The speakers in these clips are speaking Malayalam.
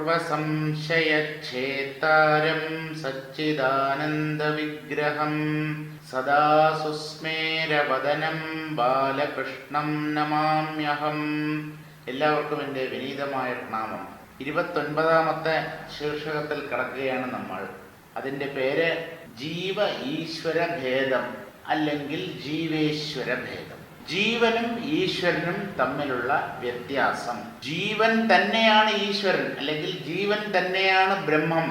സർവസംശയഛേതാരം സച്ചിദാനന്ദവിഗ്രഹം സദാ സുസ്മേരവദനം ബാലകൃഷ്ണം നമാമ്യഹം. എല്ലാവർക്കും എൻ്റെ വിനീതമായ പ്രണാമം. 29ാമത്തെ ശീർഷകത്തിൽ കടക്കുകയാണ് നമ്മൾ. അതിൻ്റെ പേര് ജീവ ഈശ്വര ഭേദം അല്ലെങ്കിൽ ജീവേശ്വര ഭേദം. ജീവനും ഈശ്വരനും തമ്മിലുള്ള വ്യത്യാസം. ജീവൻ തന്നെയാണ് ഈശ്വരൻ അല്ലെങ്കിൽ ജീവൻ തന്നെയാണ് ബ്രഹ്മം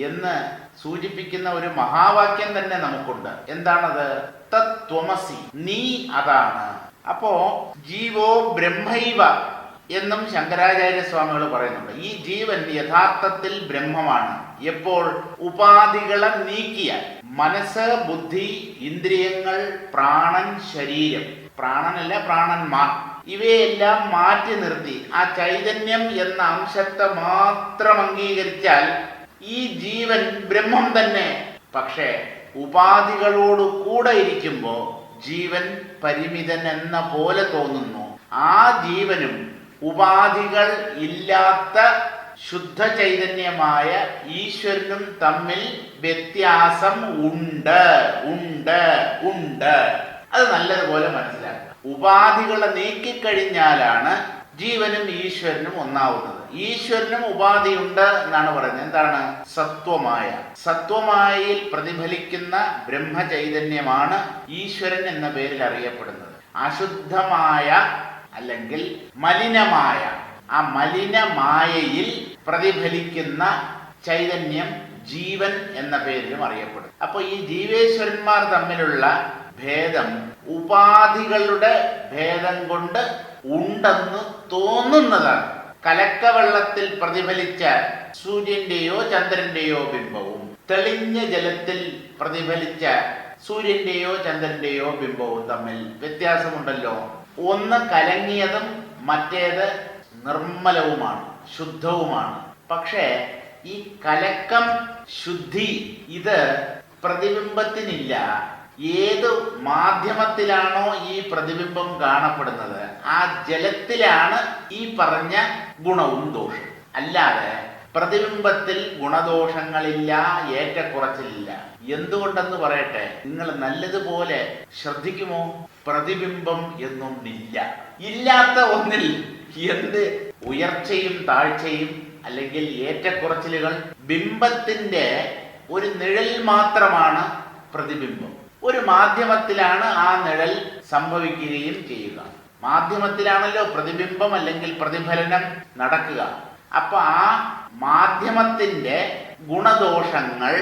എന്ന് സൂചിപ്പിക്കുന്ന ഒരു മഹാവാക്യം തന്നെ നമുക്കുണ്ട്. എന്താണത്? തത്വമസി, നീ അതാണ്. അപ്പോ ജീവോ ബ്രഹ്മൈവ എന്നും ശങ്കരാചാര്യ സ്വാമികൾ പറയുന്നുണ്ട്. ഈ ജീവൻ യഥാർത്ഥത്തിൽ ബ്രഹ്മമാണ്. എപ്പോൾ? ഉപാധികളെ നീക്കിയാൽ. മനസ്സ്, ബുദ്ധി, ഇന്ദ്രിയങ്ങൾ, പ്രാണൻ, ശരീരം, പ്രാണനല്ല പ്രാണന്മാർ, ഇവയെല്ലാം മാറ്റി നിർത്തി ആ ചൈതന്യം എന്ന അംശത്തെ മാത്രം അംഗീകരിച്ചാൽ ഈ ജീവൻ ബ്രഹ്മം തന്നെ. പക്ഷേ ഉപാധികളോട് കൂടെ ഇരിക്കുമ്പോൾ ജീവൻ പരിമിതൻ എന്ന പോലെ തോന്നുന്നു. ആ ജീവനും ഉപാധികൾ ഇല്ലാത്ത ശുദ്ധ ചൈതന്യമായ ഈശ്വരനും തമ്മിൽ വ്യത്യാസം ഉണ്ട് ഉണ്ട് ഉണ്ട്. അത് നല്ലതുപോലെ മനസ്സിലാക്കുക. ഉപാധികളെ നീക്കിക്കഴിഞ്ഞാലാണ് ജീവനും ഈശ്വരനും ഒന്നാവുന്നത്. ഈശ്വരനും ഉപാധിയുണ്ട് എന്നാണ് പറയുന്നത്. എന്താണ്? സത്വമായ. സത്വമായയിൽ പ്രതിഫലിക്കുന്ന ബ്രഹ്മചൈതന്യമാണ് ഈശ്വരൻ എന്ന പേരിൽ അറിയപ്പെടുന്നത്. അശുദ്ധമായ അല്ലെങ്കിൽ മലിനമായ ആ മലിനമായയിൽ പ്രതിഫലിക്കുന്ന ചൈതന്യം ജീവൻ എന്ന പേരിലും അറിയപ്പെടും. അപ്പോൾ ഈ ജീവേശ്വരന്മാർ തമ്മിലുള്ള ഭേദം ഉപാധികളുടെ ഭേദം കൊണ്ട് ഉണ്ടെന്ന് തോന്നുന്നതാണ്. കലക്കവെള്ളത്തിൽ പ്രതിഫലിച്ച സൂര്യന്റെയോ ചന്ദ്രന്റെയോ ബിംബവും തെളിഞ്ഞ ജലത്തിൽ പ്രതിഫലിച്ച സൂര്യന്റെയോ ചന്ദ്രന്റെയോ ബിംബവും തമ്മിൽ വ്യത്യാസമുണ്ടല്ലോ. ഒന്ന് കലങ്ങിയതും മറ്റേത് നിർമ്മലവുമാണ്, ശുദ്ധവുമാണ്. പക്ഷേ ഈ കലക്കം, ശുദ്ധി, ഇത് പ്രതിബിംബത്തിനില്ല. ഏത് മാധ്യമത്തിലാണോ ഈ പ്രതിബിംബം കാണപ്പെടുന്നത് ആ ജലത്തിലാണ് ഈ പറഞ്ഞ ഗുണവും ദോഷവും. അല്ലാതെ പ്രതിബിംബത്തിൽ ഗുണദോഷങ്ങളില്ല, ഏറ്റക്കുറച്ചിലില്ല. എന്തുകൊണ്ടെന്ന് പറയട്ടെ, നിങ്ങൾ നല്ലതുപോലെ ശ്രദ്ധിക്കുമോ? പ്രതിബിംബം എന്നൊന്നില്ല. ഇല്ലാത്ത ഒന്നിൽ എന്ത് ഉയർച്ചയും താഴ്ചയും അല്ലെങ്കിൽ ഏറ്റക്കുറച്ചിലുകൾ? ബിംബത്തിന്റെ ഒരു നിഴൽ മാത്രമാണ് പ്രതിബിംബം. ഒരു മാധ്യമത്തിലാണ് ആ നിഴൽ സംഭവിക്കുകയും ചെയ്യുക. മാധ്യമത്തിലാണല്ലോ പ്രതിബിംബം അല്ലെങ്കിൽ പ്രതിഫലനം നടക്കുക. അപ്പൊ ആ മാധ്യമത്തിന്റെ ഗുണദോഷങ്ങൾ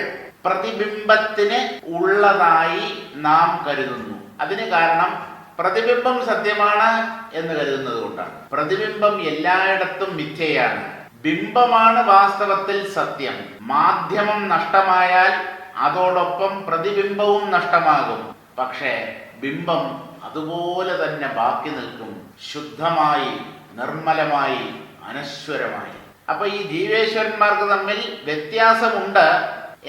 പ്രതിബിംബത്തിന് ഉള്ളതായി നാം കരുതുന്നു. അതിന് കാരണം പ്രതിബിംബം സത്യമാണ് എന്ന് കരുതുന്നത് കൊണ്ടാണ്. പ്രതിബിംബം എല്ലായിടത്തും മിഥ്യയാണ്. ബിംബമാണ് വാസ്തവത്തിൽ സത്യം. മാധ്യമം നഷ്ടമായാൽ അതോടൊപ്പം പ്രതിബിംബവും നഷ്ടമാകും. പക്ഷേ ബിംബം അതുപോലെ തന്നെ ബാക്കി നിൽക്കും, ശുദ്ധമായി, നിർമ്മലമായി, അനശ്വരമായി. അപ്പൊ ഈ ജീവേശ്വരന്മാർക്ക് തമ്മിൽ വ്യത്യാസമുണ്ട്,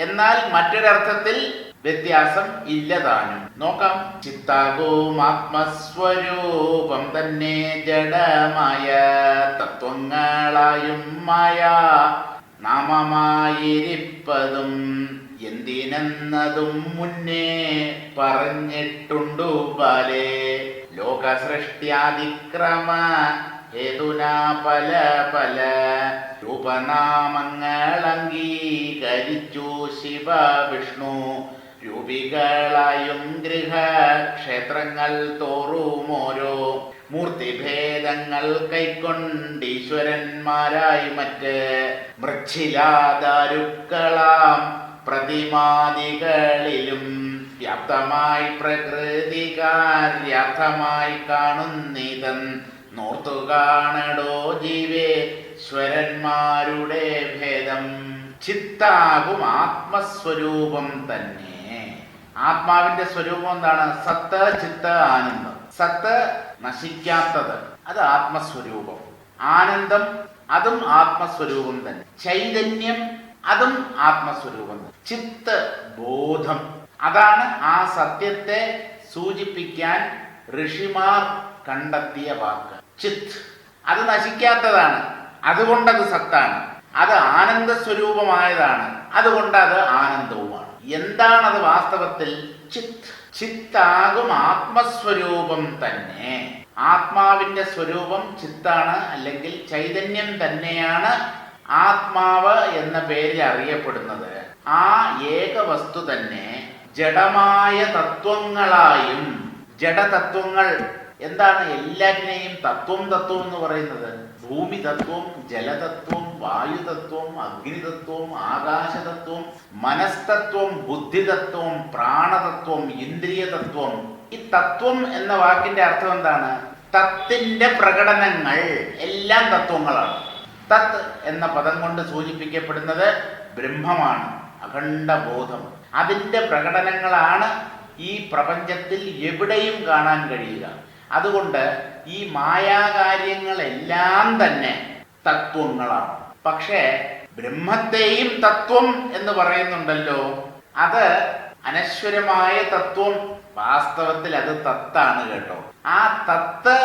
എന്നാൽ മറ്റൊരർത്ഥത്തിൽ വ്യത്യാസം ഇല്ലതാനും. നോക്കാം. ചിത്താകവും ആത്മസ്വരൂപം തന്നെ ജഡമായ തത്വങ്ങളായും മായ നാമമായിരിപ്പതും എന്തിനെന്നതും മുന്നേ പറഞ്ഞിട്ടുണ്ടു ബാലേ. ലോകസൃഷ്ട്യാതിക്രമ ഹേതുനാ പല പല രൂപനാമങ്ങൾ അംഗീകരിച്ചു ശിവ വിഷ്ണു. രൂപികളായും ഗൃഹക്ഷേത്രങ്ങൾ തോറുമോരോ മൂർത്തിഭേദങ്ങൾ കൈക്കൊണ്ടീശ്വരന്മാരായി മറ്റ് മൃച്ഛിലാദാരുക്കളാം പ്രതിമാദികളിലും വ്യാപ്തമായി പ്രകൃതി കാര്യാർത്ഥമായി കാണുന്നിതൻ നോർത്തു കാണടോ ജീവേശ്വരന്മാരുടെ ഭേദം. ചിത്താകും ആത്മസ്വരൂപം തന്നെ. ആത്മാവിന്റെ സ്വരൂപം എന്താണ്? സത്ത്, ചിത്ത്, ആനന്ദം. സത്ത് നശിക്കാത്തത്, അത് ആത്മസ്വരൂപം. ആനന്ദം, അതും ആത്മസ്വരൂപം തന്നെ. ചൈതന്യം, അതും ആത്മസ്വരൂപം തന്നെ. ചിത്ത്, ബോധം, അതാണ് ആ സത്യത്തെ സൂചിപ്പിക്കാൻ ഋഷിമാർ കണ്ടെത്തിയ വാക്ക്. ചിത്ത്, അത് നശിക്കാത്തതാണ്, അതുകൊണ്ടത് സത്താണ്. അത് ആനന്ദ സ്വരൂപമായതാണ്. അതുകൊണ്ട് അത് ആനന്ദവുമാണ്. എന്താണത് വാസ്തവത്തിൽ? ചിത്ത്. ചിത്താകും ആത്മസ്വരൂപം തന്നെ. ആത്മാവിന്റെ സ്വരൂപം ചിത്താണ്, അല്ലെങ്കിൽ ചൈതന്യം തന്നെയാണ് ആത്മാവ് എന്ന പേരിൽ അറിയപ്പെടുന്നത്. ആ ഏക വസ്തു തന്നെ ജഡമായ തത്വങ്ങളായും, ജഡതത്വങ്ങൾ എന്താണ്? എല്ലാറ്റിനെയും തത്വം തത്വം എന്ന് പറയുന്നത്. ഭൂമി തത്വം, ജലതത്വം, വായുതത്വം, അഗ്നിതത്വം, ആകാശതത്വം, മനസ്തത്വം, ബുദ്ധിതത്വം, പ്രാണതത്വം, ഇന്ദ്രിയതത്വം. ഈ തത്വം എന്ന വാക്കിന്റെ അർത്ഥം എന്താണ്? തത്തിന്റെ പ്രകടനങ്ങൾ എല്ലാം തത്വങ്ങളാണ്. തത് എന്ന പദം കൊണ്ട് സൂചിപ്പിക്കപ്പെടുന്നത് ബ്രഹ്മമാണ്, അഖണ്ഡബോധം. അതിൻ്റെ പ്രകടനങ്ങളാണ് ഈ പ്രപഞ്ചത്തിൽ എവിടെയും കാണാൻ കഴിയുക. അതുകൊണ്ട് ഈ മായാകാര്യങ്ങളെല്ലാം തന്നെ തത്വങ്ങളാണ്. പക്ഷേ ബ്രഹ്മത്തെയും തത്വം എന്ന് പറയുന്നുണ്ടല്ലോ. അത് അനശ്വരമായ തത്വം. വാസ്തവത്തിൽ അത് തത്താണ് കേട്ടോ. ആ തത്ത്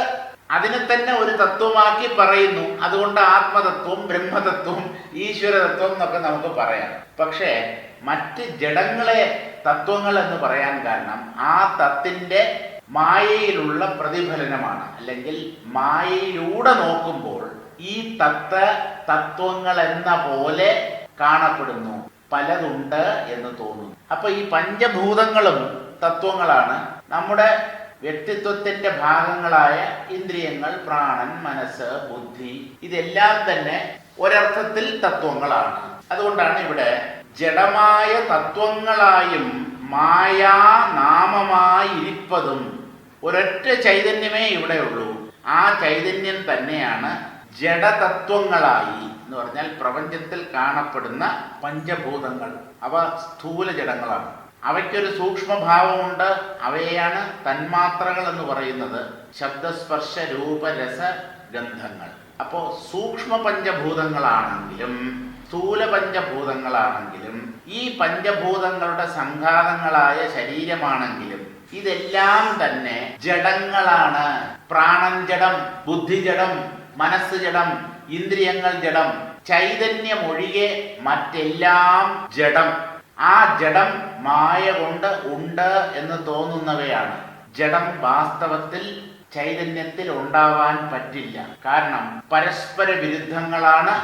അതിനെ തന്നെ ഒരു തത്വമാക്കി പറയുന്നു. അതുകൊണ്ട് ആത്മതത്വം, ബ്രഹ്മതത്വം, ഈശ്വരതത്വം എന്നൊക്കെ നമുക്ക് പറയാം. പക്ഷേ മറ്റ് ജഡങ്ങളെ തത്വങ്ങൾ എന്ന് പറയാൻ കാരണം ആ തത്തിന്റെ മായയിലുള്ള പ്രതിഫലനമാണ്. അല്ലെങ്കിൽ മായയിലൂടെ നോക്കുമ്പോൾ ഈ തത്വങ്ങൾ എന്ന പോലെ കാണപ്പെടുന്നു, പലതുണ്ട് എന്ന് തോന്നുന്നു. അപ്പൊ ഈ പഞ്ചഭൂതങ്ങളും തത്വങ്ങളാണ്. നമ്മുടെ വ്യക്തിത്വത്തിന്റെ ഭാഗങ്ങളായ ഇന്ദ്രിയങ്ങൾ, പ്രാണൻ, മനസ്സ്, ബുദ്ധി, ഇതെല്ലാം തന്നെ ഒരർത്ഥത്തിൽ തത്വങ്ങളാണ്. അതുകൊണ്ടാണ് ഇവിടെ ജഡമായ തത്വങ്ങളായും മായാ നാമമായിരിപ്പതും ഒരൊറ്റ ചൈതന്യമേ ഇവിടെ ഉള്ളൂ. ആ ചൈതന്യം തന്നെയാണ് ജഡതത്വങ്ങളായി എന്ന് പറഞ്ഞാൽ പ്രപഞ്ചത്തിൽ കാണപ്പെടുന്ന പഞ്ചഭൂതങ്ങൾ. അവ സ്ഥൂല ജഡങ്ങളാണ്. അവയ്ക്കൊരു സൂക്ഷ്മഭാവമുണ്ട്. അവയെയാണ് തന്മാത്രകൾ എന്ന് പറയുന്നത്. ശബ്ദസ്പർശ രൂപ രസ ഗന്ധങ്ങൾ. അപ്പോൾ സൂക്ഷ്മ പഞ്ചഭൂതങ്ങളാണെങ്കിലും സ്ഥൂല പഞ്ചഭൂതങ്ങളാണെങ്കിലും ഈ പഞ്ചഭൂതങ്ങളുടെ സംഘാതങ്ങളായ ശരീരമാണെങ്കിലും ഇതെല്ലാം തന്നെ ജഡങ്ങളാണ്. പ്രാണൻ ജഡം, ബുദ്ധിജഡം, മനസ്സ് ജഡം, ഇന്ദ്രിയങ്ങൾ ജഡം, ചൈതന്യമൊഴികെ മറ്റെല്ലാം ജഡം. ആ ജഡം മായ കൊണ്ട് ഉണ്ട് എന്ന് തോന്നുന്നവയാണ്. ജഡം വാസ്തവത്തിൽ ചൈതന്യത്തിൽ ഉണ്ടാവാൻ പറ്റില്ല. കാരണം പരസ്പര വിരുദ്ധങ്ങളാണ്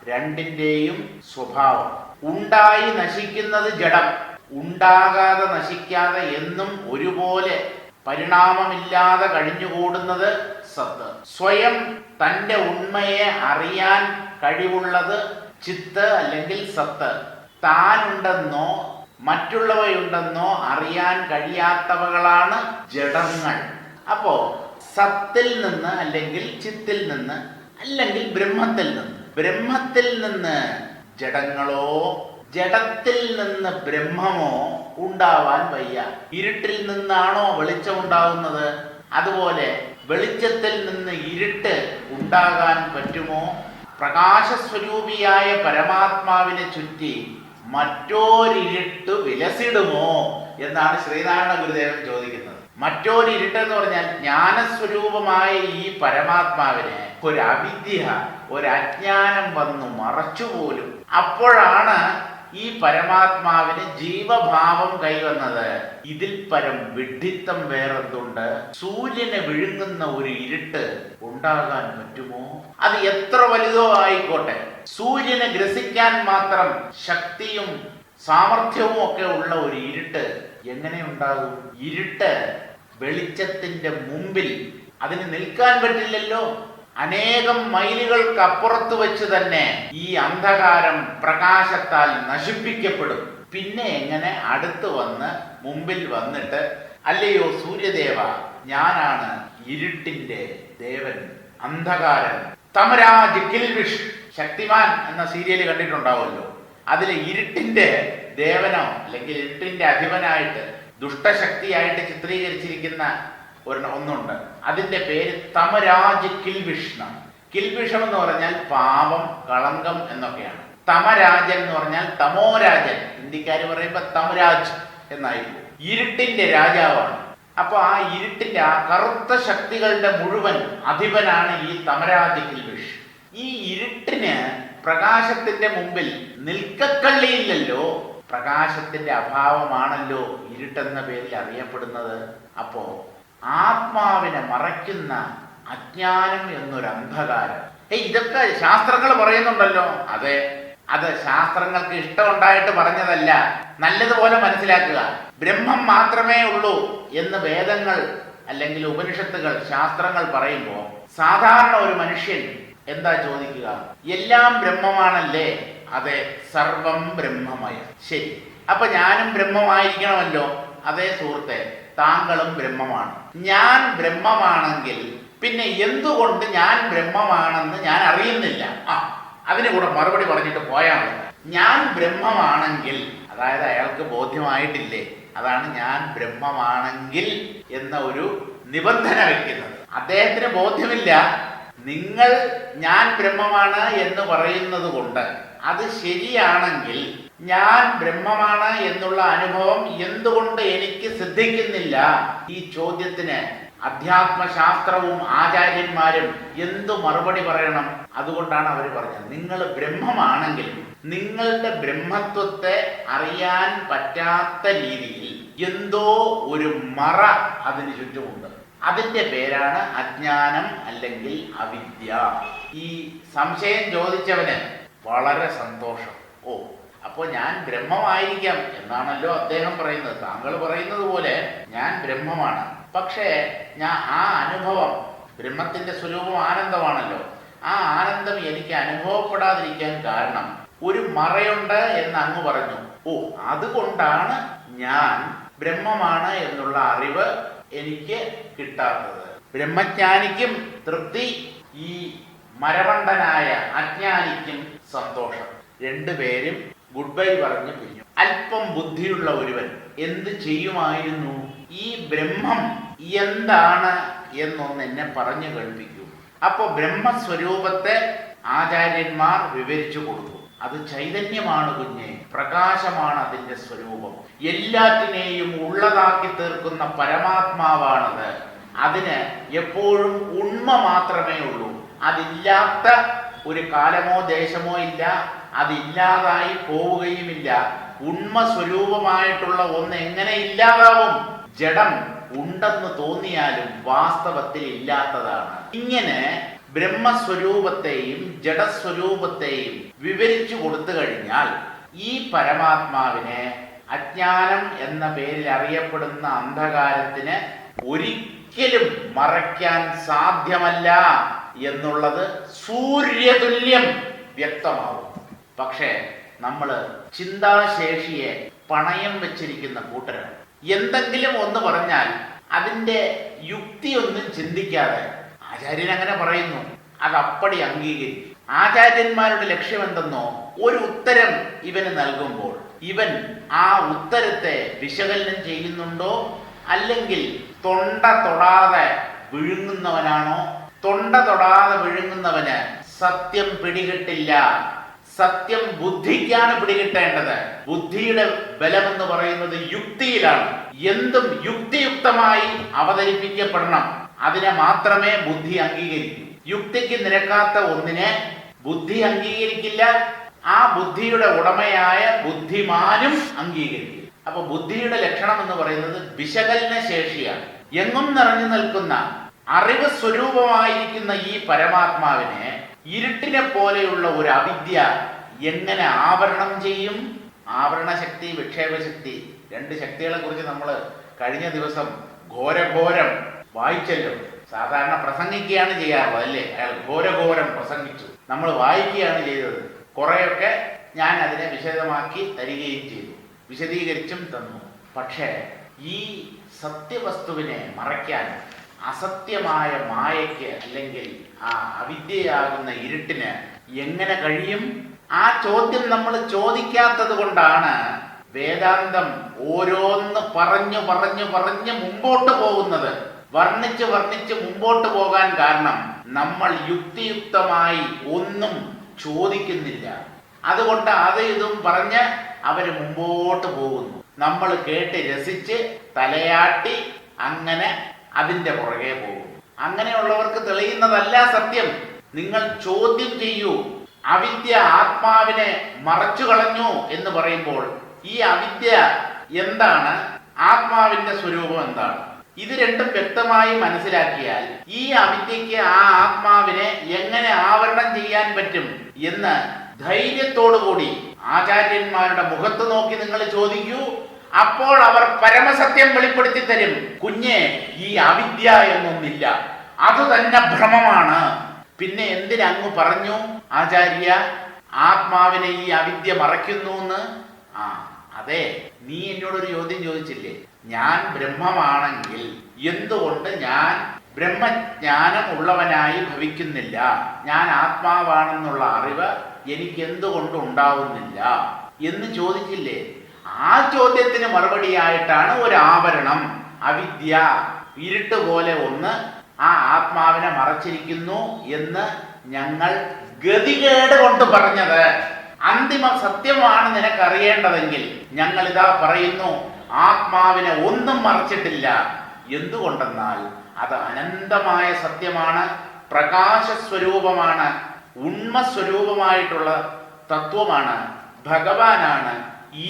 രണ്ടിൻ്റെയും സ്വഭാവം. ഉണ്ടായി നശിക്കുന്നത് ജഡം, ഉണ്ടാകാതെ നശിക്കാതെ എന്നും ഒരുപോലെ പരിണാമമില്ലാതെ കഴിഞ്ഞുകൂടുന്നത് സത്ത്. സ്വയം തൻ്റെ ഉണ്മയെ അറിയാൻ കഴിവുള്ളത് ചിത്ത് അല്ലെങ്കിൽ സത്ത്. താനുണ്ടെന്നോ മറ്റുള്ളവയുണ്ടെന്നോ അറിയാൻ കഴിയാത്തവകളാണ് ജഡങ്ങൾ. അപ്പോ സത്തിൽ നിന്ന് അല്ലെങ്കിൽ ചിത്തിൽ നിന്ന് അല്ലെങ്കിൽ ബ്രഹ്മത്തിൽ നിന്ന് ജഡങ്ങളോ ജഡത്തിൽ നിന്ന് ബ്രഹ്മമോ ഉണ്ടാവാൻ വയ്യ. ഇരുട്ടിൽ നിന്നാണോ വെളിച്ചം ഉണ്ടാവുന്നത്? അതുപോലെ വെളിച്ചത്തിൽ നിന്ന് ഇരുട്ട് ഉണ്ടാകാൻ പറ്റുമോ? പ്രകാശസ്വരൂപിയായ പരമാത്മാവിനെ ചുറ്റി മറ്റോരിരുട്ട് വിലസിടുമോ എന്നാണ് ശ്രീനാരായണ ഗുരുദേവൻ ചോദിക്കുന്നത്. മറ്റോരിരുട്ട് എന്ന് പറഞ്ഞാൽ ജ്ഞാനസ്വരൂപമായ ഈ പരമാത്മാവിനെ ഒരു അവിദ്യ, ഒരു അജ്ഞാനം വന്നു മറച്ചുപോലും. അപ്പോഴാണ് ഈ പരമാത്മാവിന് ജീവഭാവം കൈവന്നത്. ഇതിൽ പരം വിഡ്ഢിത്തം വേറെന്തുണ്ട്? സൂര്യനെ വിഴുങ്ങുന്ന ഒരു ഇരുട്ട് ഉണ്ടാകാൻ പറ്റുമോ? അത് എത്ര വലുതോ ആയിക്കോട്ടെ, സൂര്യനെ ഗ്രസിക്കാൻ മാത്രം ശക്തിയും സാമർഥ്യവും ഒക്കെ ഉള്ള ഒരു ഇരുട്ട് എങ്ങനെ ഉണ്ടാകും? ഇരുട്ട് വെളിച്ചത്തിന്റെ മുമ്പിൽ അതിന് നിൽക്കാൻ പറ്റില്ലല്ലോ. അനേകം മൈലുകൾക്ക് അപ്പുറത്ത് വെച്ച് തന്നെ ഈ അന്ധകാരം പ്രകാശത്താൽ നശിപ്പിക്കപ്പെടും. പിന്നെ എങ്ങനെ അടുത്ത് വന്ന് മുമ്പിൽ വന്നിട്ട് അല്ലയോ സൂര്യദേവ, ഞാനാണ് ഇരുട്ടിന്റെ ദേവൻ, അന്ധകാരൻ, തമരാജ് കിൽവിഷ്. ശക്തിമാൻ എന്ന സീരിയൽ കണ്ടിട്ടുണ്ടാവുമല്ലോ. അതിലെ ഇരുട്ടിന്റെ ദേവനോ അല്ലെങ്കിൽ ഇരുട്ടിന്റെ അധിപനായിട്ട് ദുഷ്ടശക്തിയായിട്ട് ചിത്രീകരിച്ചിരിക്കുന്ന ഒന്നുണ്ട്. അതിന്റെ പേര് തമരാജ് കിൽവിഷ്ണം. കിൽവിഷം എന്ന് പറഞ്ഞാൽ പാപം, കളങ്കം എന്നൊക്കെയാണ്. തമരാജൻ എന്ന് പറഞ്ഞാൽ തമോരാജൻ. ഹിന്ദിക്കാര് പറയുമ്പോ തമരാജ് എന്നായിരുന്നു. ഇരുട്ടിന്റെ രാജാവാണ്. അപ്പൊ ആ ഇരുട്ടിന്റെ ആ കറുത്ത ശക്തികളുടെ മുഴുവൻ അധിപനാണ് ഈ തമരാജ് കിൽവിഷ്. ഈ ഇരുട്ടിന് പ്രകാശത്തിന്റെ മുമ്പിൽ നിൽക്കക്കള്ളിയില്ലല്ലോ. പ്രകാശത്തിന്റെ അഭാവമാണല്ലോ ഇരുട്ടെന്ന പേരിൽ അറിയപ്പെടുന്നത്. അപ്പോ ആത്മാവിനെ മറയ്ക്കുന്ന അജ്ഞാനം എന്നൊരു അന്ധകാരം. ഇതൊക്കെ ശാസ്ത്രങ്ങൾ പറയുന്നുണ്ടല്ലോ. അതെ, അത് ശാസ്ത്രങ്ങൾക്ക് ഇഷ്ടമുണ്ടായിട്ട് പറഞ്ഞതല്ല. നല്ലതുപോലെ മനസ്സിലാക്കുക. ബ്രഹ്മം മാത്രമേ ഉള്ളൂ എന്ന് വേദങ്ങൾ അല്ലെങ്കിൽ ഉപനിഷത്തുകൾ, ശാസ്ത്രങ്ങൾ പറയുമ്പോൾ സാധാരണ ഒരു മനുഷ്യൻ എന്താ ചോദിക്കുക? എല്ലാം ബ്രഹ്മമാണല്ലേ? അതെ, സർവം ബ്രഹ്മമയം. ശരി, അപ്പൊ ഞാനും ബ്രഹ്മമായിരിക്കണമല്ലോ. അതേ സുഹൃത്തെ, താങ്കളും ബ്രഹ്മമാണ്. ഞാൻ ബ്രഹ്മമാണെങ്കിൽ പിന്നെ എന്തുകൊണ്ട് ഞാൻ ബ്രഹ്മമാണെന്ന് ഞാൻ അറിയുന്നില്ല? അതിന് കൂടെ മറുപടി പറഞ്ഞിട്ട് പോയാൽ മതി. ഞാൻ ബ്രഹ്മമാണെങ്കിൽ, അതായത് അയാൾക്ക് ബോധ്യമായിട്ടില്ലേ? അതാണ് ഞാൻ ബ്രഹ്മമാണെങ്കിൽ എന്ന ഒരു നിബന്ധന വെക്കുന്നത്. അദ്ദേഹത്തിന് ബോധ്യമില്ല. നിങ്ങൾ ഞാൻ ബ്രഹ്മമാണ് എന്ന് പറയുന്നത് കൊണ്ട് അത് ശരിയാണെങ്കിൽ ഞാൻ ബ്രഹ്മമാണ് എന്നുള്ള അനുഭവം എന്തുകൊണ്ട് എനിക്ക് സിദ്ധിക്കുന്നില്ല? ഈ ചോദ്യത്തിന് അധ്യാത്മശാസ്ത്രവും ആചാര്യന്മാരും എന്തു മറുപടി പറയണം? അതുകൊണ്ടാണ് അവർ പറഞ്ഞത്, നിങ്ങൾ ബ്രഹ്മമാണെങ്കിൽ നിങ്ങളുടെ ബ്രഹ്മത്വത്തെ അറിയാൻ പറ്റാത്ത രീതിയിൽ എന്തോ ഒരു മറ അതിന് ചുറ്റുമുണ്ട്. അതിന്റെ പേരാണ് അജ്ഞാനം അല്ലെങ്കിൽ അവിദ്യ. ഈ സംശയം ചോദിച്ചവന് വളരെ സന്തോഷം. അപ്പോൾ ഞാൻ ബ്രഹ്മമായിരിക്കാം എന്നാണല്ലോ അദ്ദേഹം പറയുന്നത്. താങ്കൾ പറയുന്നത് പോലെ ഞാൻ ബ്രഹ്മമാണ്. പക്ഷേ ആ അനുഭവം, ബ്രഹ്മത്തിന്റെ സ്വരൂപം ആനന്ദമാണല്ലോ. ആ ആനന്ദം എനിക്ക് അനുഭവപ്പെടാതിരിക്കാൻ കാരണം ഒരു മറയുണ്ട് എന്ന് അങ്ങ് പറഞ്ഞു. അതുകൊണ്ടാണ് ഞാൻ ബ്രഹ്മമാണ് എന്നുള്ള അറിവ് എനിക്ക് കിട്ടാത്തത്. ബ്രഹ്മജ്ഞാനിക്കും തൃപ്തി, ഈ മരമണ്ടനായ അജ്ഞാനിക്കും സന്തോഷം. രണ്ടുപേരും ഗുഡ് ബൈ പറഞ്ഞ് പിരിഞ്ഞു. അല്പം ബുദ്ധിയുള്ള ഒരുവൻ എന്ത് ചെയ്യുമായിരുന്നു? ഈ ബ്രഹ്മം എന്താണ് എന്നൊന്ന് എന്നെ പറഞ്ഞു കേൾപ്പിക്കൂ. അപ്പൊ ബ്രഹ്മസ്വരൂപത്തെ ആചാര്യന്മാർ വിവരിച്ചു കൊടുത്തു. അത് ചൈതന്യമാണ് കുഞ്ഞെ, പ്രകാശമാണ് അതിന്റെ സ്വരൂപം. എല്ലാറ്റിനെയും ഉള്ളതാക്കി തീർക്കുന്ന പരമാത്മാവാണത്. അതിന് എപ്പോഴും ഉണ്മ മാത്രമേ ഉള്ളൂ. അതില്ലാത്ത ഒരു കാലമോ ദേശമോ ഇല്ല, അതില്ലാതായി പോവുകയുമില്ല. ഉണ്മ സ്വരൂപമായിട്ടുള്ള ഒന്ന് എങ്ങനെ ഇല്ലാതാവും? ജഡം ഉണ്ടെന്ന് തോന്നിയാലും വാസ്തവത്തിൽ ഇല്ലാത്തതാണ്. ഇങ്ങനെ ബ്രഹ്മസ്വരൂപത്തെയും ജഡസ്വരൂപത്തെയും വിവരിച്ചു കൊടുത്തു കഴിഞ്ഞാൽ ഈ പരമാത്മാവിനെ അജ്ഞാനം എന്ന പേരിൽ അറിയപ്പെടുന്ന അന്ധകാരത്തിന് ഒരിക്കലും മറയ്ക്കാൻ സാധ്യമല്ല എന്നുള്ളത് സൂര്യതുല്യം വ്യക്തമാവും. പക്ഷേ നമ്മൾ ചിന്താശേഷിയെ പണയം വെച്ചിരിക്കുന്ന കൂട്ടരാണ്. എന്തെങ്കിലും ഒന്ന് പറഞ്ഞാൽ അതിൻ്റെ യുക്തിയൊന്നും ചിന്തിക്കാതെ ആചാര്യൻ അങ്ങനെ പറയുന്നു, അതപ്പടി അംഗീകരിക്കും. ആചാര്യന്മാരുടെ ലക്ഷ്യം എന്തെന്നോ, ഒരു ഉത്തരം ഇവന് നൽകുമ്പോൾ ഇവൻ ആ ഉത്തരത്തെ വിശകലനം ചെയ്യുന്നുണ്ടോ, അല്ലെങ്കിൽ തൊണ്ട തൊടാതെ വിഴുങ്ങുന്നവനാണോ? തൊണ്ട തൊടാതെ വിഴുങ്ങുന്നവന് സത്യം പിടികിട്ടില്ല. സത്യം ബുദ്ധിക്കാണ് പിടികിട്ടേണ്ടത്. ബുദ്ധിയുടെ ബലമെന്ന് പറയുന്നത് യുക്തിയിലാണ്. എന്തും യുക്തിയുക്തമായി അവതരിപ്പിക്കപ്പെടണം. അതിനെ മാത്രമേ ബുദ്ധി അംഗീകരിക്കൂ. യുക്തിക്ക് നിരക്കാത്ത ഒന്നിനെ ബുദ്ധി അംഗീകരിക്കില്ല. ആ ബുദ്ധിയുടെ ഉടമയായ ബുദ്ധിമാനും അംഗീകരിക്കില്ല. അപ്പൊ ബുദ്ധിയുടെ ലക്ഷണം എന്ന് പറയുന്നത് വിശകലന ശേഷിയാണ്. എങ്ങും നിറഞ്ഞു നിൽക്കുന്ന അറിവ് സ്വരൂപമായിരിക്കുന്ന ഈ പരമാത്മാവിനെ ഇരുട്ടിനെ പോലെയുള്ള ഒരു അവിദ്യ എങ്ങനെ ആവരണം ചെയ്യും? ആവരണശക്തി, വിക്ഷേപശക്തി, രണ്ട് ശക്തികളെ കുറിച്ച് നമ്മൾ കഴിഞ്ഞ ദിവസം ഘോരഘോരം വായിച്ചല്ലോ. സാധാരണ പ്രസംഗിക്കുകയാണ് ചെയ്യാറുള്ളത് അല്ലേ? അയാൾ ഘോരഘോരം പ്രസംഗിച്ചു, നമ്മൾ വായിക്കുകയാണ് ചെയ്തത്. കുറെയൊക്കെ ഞാൻ അതിനെ വിശദമാക്കി തരികയും ചെയ്തു, വിശദീകരിച്ചും തന്നു. പക്ഷേ ഈ സത്യവസ്തുവിനെ മറയ്ക്കാൻ അസത്യമായ മായയ്ക്ക് അല്ലെങ്കിൽ ആ അവിദ്യയാകുന്ന ഇരുട്ടിന് എങ്ങനെ കഴിയും? ആ ചോദ്യം നമ്മൾ ചോദിക്കാത്തത് കൊണ്ടാണ് വേദാന്തം ഓരോന്ന് പറഞ്ഞു പറഞ്ഞു പറഞ്ഞ് മുമ്പോട്ട് പോകുന്നത്. വർണ്ണിച്ച് വർണ്ണിച്ച് മുമ്പോട്ട് പോകാൻ കാരണം നമ്മൾ യുക്തിയുക്തമായി ഒന്നും ചോദിക്കുന്നില്ല. അതുകൊണ്ട് അത് ഇതും പറഞ്ഞ് അവര് മുമ്പോട്ട് പോകുന്നു. നമ്മൾ കേട്ട് രസിച്ച് തലയാട്ടി അങ്ങനെ അതിൻ്റെ പുറകെ പോകും. അങ്ങനെയുള്ളവർക്ക് തെളിയുന്നതല്ല സത്യം. നിങ്ങൾ ചോദ്യം ചെയ്യൂ. അവിദ്യ ആത്മാവിനെ മറച്ചു കളഞ്ഞു എന്ന് പറയുമ്പോൾ ഈ അവിദ്യ എന്താണ്, ആത്മാവിന്റെ സ്വരൂപം എന്താണ്, ഇത് രണ്ടും വ്യക്തമായി മനസ്സിലാക്കിയാൽ ഈ അവിദ്യക്ക് ആ ആത്മാവിനെ എങ്ങനെ ആവരണം ചെയ്യാൻ പറ്റും എന്ന് ധൈര്യത്തോടുകൂടി ആചാര്യന്മാരുടെ മുഖത്ത് നോക്കി നിങ്ങൾ ചോദിക്കൂ. അപ്പോൾ അവർ പരമസത്യം വെളിപ്പെടുത്തി തരും. കുഞ്ഞെ, ഈ അവിദ്യ എന്നൊന്നില്ല, അത് തന്നെ ഭ്രമമാണ്. പിന്നെ എന്തിനങ്ങ് പറഞ്ഞു ആചാര്യ ആത്മാവിനെ ഈ അവിദ്യ മറയ്ക്കുന്നു എന്ന്? അതെ, നീ എന്നോടൊരു ചോദ്യം ചോദിച്ചില്ലേ, ഞാൻ ബ്രഹ്മമാണെങ്കിൽ എന്തുകൊണ്ട് ഞാൻ ബ്രഹ്മജ്ഞാനം ഉള്ളവനായി ഭവിക്കുന്നില്ല, ഞാൻ ആത്മാവാണെന്നുള്ള അറിവ് എനിക്ക് എന്തുകൊണ്ട് ഉണ്ടാവുന്നില്ല എന്ന് ചോദിച്ചില്ലേ? ആ ചോദ്യത്തിന് മറുപടിയായിട്ടാണ് ഒരു ആവരണം, അവിദ്യ, ഇരുട്ട് പോലെ ഒന്ന് ആ ആത്മാവിനെ മറച്ചിരിക്കുന്നു എന്ന് ഞങ്ങൾ ഗതികേട് കൊണ്ട് പറഞ്ഞത്. അന്തിമ സത്യമാണ് നിനക്കറിയേണ്ടതെങ്കിൽ ഞങ്ങൾ ഇതാ പറയുന്നു, ആത്മാവിനെ ഒന്നും മറച്ചിട്ടില്ല. എന്തുകൊണ്ടെന്നാൽ അത് അനന്തമായ സത്യമാണ്, പ്രകാശസ്വരൂപമാണ്, ഉണ്മസ്വരൂപമായിട്ടുള്ള തത്വമാണ്, ഭഗവാനാണ്,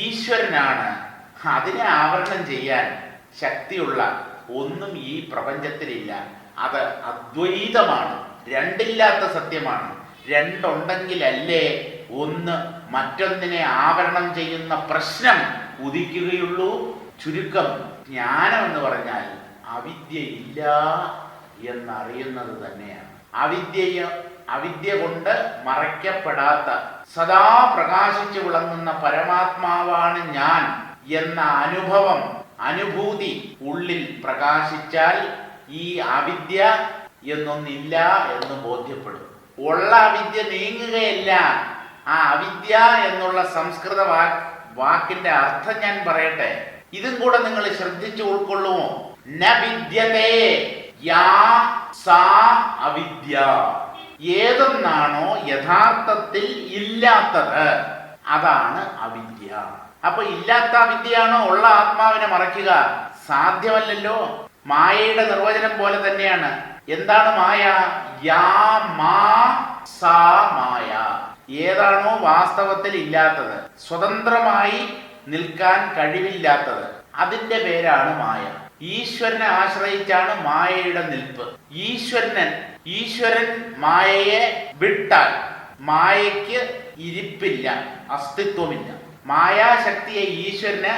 ഈശ്വരനാണ്. അതിനെ ആവരണം ചെയ്യാൻ ശക്തിയുള്ള ഒന്നും ഈ പ്രപഞ്ചത്തിലില്ല. അത് അദ്വൈതമാണ്, രണ്ടില്ലാത്ത സത്യമാണ്. രണ്ടുണ്ടെങ്കിലല്ലേ ഒന്ന് മറ്റൊന്നിനെ ആവരണം ചെയ്യുന്ന പ്രശ്നം ഉദിക്കുകയുള്ളൂ. ചുരുക്കം, ജ്ഞാനം എന്ന് പറഞ്ഞാൽ അവിദ്യ ഇല്ല എന്നറിയുന്നത് തന്നെയാണ്. അവിദ്യ കൊണ്ട് മറയ്ക്കപ്പെടാത്ത സദാ പ്രകാശിച്ചു വിളങ്ങുന്ന പരമാത്മാവാണ് ഞാൻ എന്ന അനുഭൂതി ഉള്ളിൽ പ്രകാശിച്ചാൽ ഈ അവിദ്യ എന്നൊന്നില്ല എന്ന് ബോധ്യപ്പെടും. ഉള്ള അവിദ്യ നീങ്ങുകയല്ല. ആ അവിദ്യ എന്നുള്ള സംസ്കൃത വാക്കിന്റെ അർത്ഥം ഞാൻ പറയട്ടെ, ഇതും കൂടെ നിങ്ങൾ ശ്രദ്ധിച്ചു ഉൾക്കൊള്ളുമോ? ന വിദ്യതേ യാ സാ അവിദ്യ. ഏതൊന്നാണോ യഥാർത്ഥത്തിൽ ഇല്ലാത്തത് അതാണ് അവിദ്യ. അപ്പൊ ഇല്ലാത്ത അവിദ്യയാണോ ഉള്ള ആത്മാവിനെ മറയ്ക്കുക? സാധ്യമല്ലല്ലോ. മായയുടെ നിർവചനം പോലെ തന്നെയാണ്. എന്താണ് മായ? യാ മാ സാ മായ. ഏതാണോ വാസ്തവത്തിൽ ഇല്ലാത്തത്, സ്വതന്ത്രമായി നിൽക്കാൻ കഴിവില്ലാത്തത്, അതിന്റെ പേരാണ് മായ. ഈശ്വരനെ ആശ്രയിച്ചാണ് മായയുടെ നിൽപ്പ്. ഈശ്വരൻ മായയെ വിട്ടാൽ മായയ്ക്ക് ഇരിപ്പില്ല, അസ്തിത്വമില്ല. മായാശക്തിയെ ഈശ്വരന്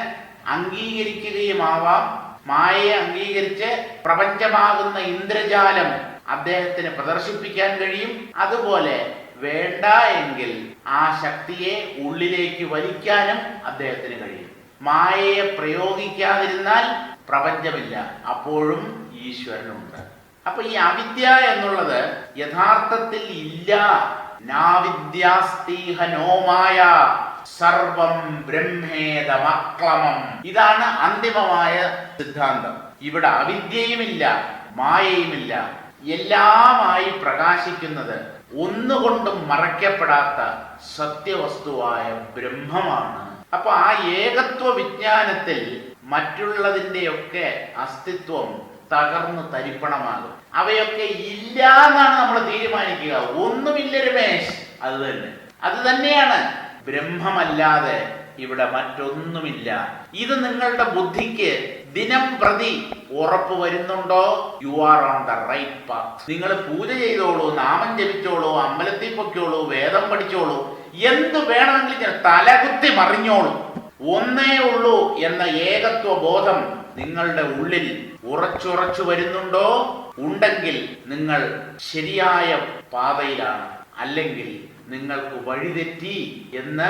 അംഗീകരിക്കുകയുമാവാം. മായയെ അംഗീകരിച്ച് പ്രപഞ്ചമാകുന്ന ഇന്ദ്രജാലം അദ്ദേഹത്തിന് പ്രദർശിപ്പിക്കാൻ കഴിയും. അതുപോലെ വേണ്ട എങ്കിൽ ആ ശക്തിയെ ഉള്ളിലേക്ക് വലിക്കാനും അദ്ദേഹത്തിന് കഴിയും. മായയെ പ്രയോഗിക്കാതിരുന്നാൽ പ്രപഞ്ചമില്ല, അപ്പോഴും ഈശ്വരനുണ്ട്. അപ്പൊ ഈ അവിദ്യ എന്നുള്ളത് യഥാർത്ഥത്തിൽ ഇല്ല. നാവിദ്യാസ്തീഹ നോ മായ സർവം ബ്രഹ്മേദമക്ലമം. ഇതാണ് അന്തിമമായ സിദ്ധാന്തം. ഇവിടെ അവിദ്യയുമില്ല, മായയുമില്ല, എല്ലാമായി പ്രകാശിക്കുന്നത് ഒന്നുകൊണ്ടും മറയ്ക്കപ്പെടാത്ത സത്യവസ്തുവായ ബ്രഹ്മമാണ്. അപ്പൊ ആ ഏകത്വ വിജ്ഞാനത്തിൽ മറ്റുള്ളതിൻ്റെയൊക്കെ അസ്തിത്വം തകർന്നു തരിപ്പണമാകും. അവയൊക്കെ ഇല്ല എന്നാണ് നമ്മൾ തീരുമാനിക്കുക. ഒന്നുമില്ല രമേശ്, അത് തന്നെയാണ്. ബ്രഹ്മമല്ലാതെ ഇവിടെ മറ്റൊന്നുമില്ല. ഇത് നിങ്ങളുടെ ബുദ്ധിക്ക് ദിനം പ്രതി ഉറപ്പ് വരുന്നുണ്ടോ? You are on the right path. നിങ്ങൾ പൂജ ചെയ്തോളൂ, നാമം ജപിച്ചോളൂ, അമ്പലത്തിൽ പൊയ്ക്കോളൂ, വേദം പഠിച്ചോളൂ, എന്ത് വേണമെങ്കിലും തലകുത്തി മറിഞ്ഞോളൂ. ഒന്നേ ഉള്ളൂ എന്ന ഏകത്വ ബോധം നിങ്ങളുടെ ഉള്ളിൽ ഉറച്ചുറച്ചു വരുന്നുണ്ടോ? ഉണ്ടെങ്കിൽ നിങ്ങൾ ശരിയായ പാതയിലാണ്, അല്ലെങ്കിൽ നിങ്ങൾക്ക് വഴിതെറ്റി എന്ന്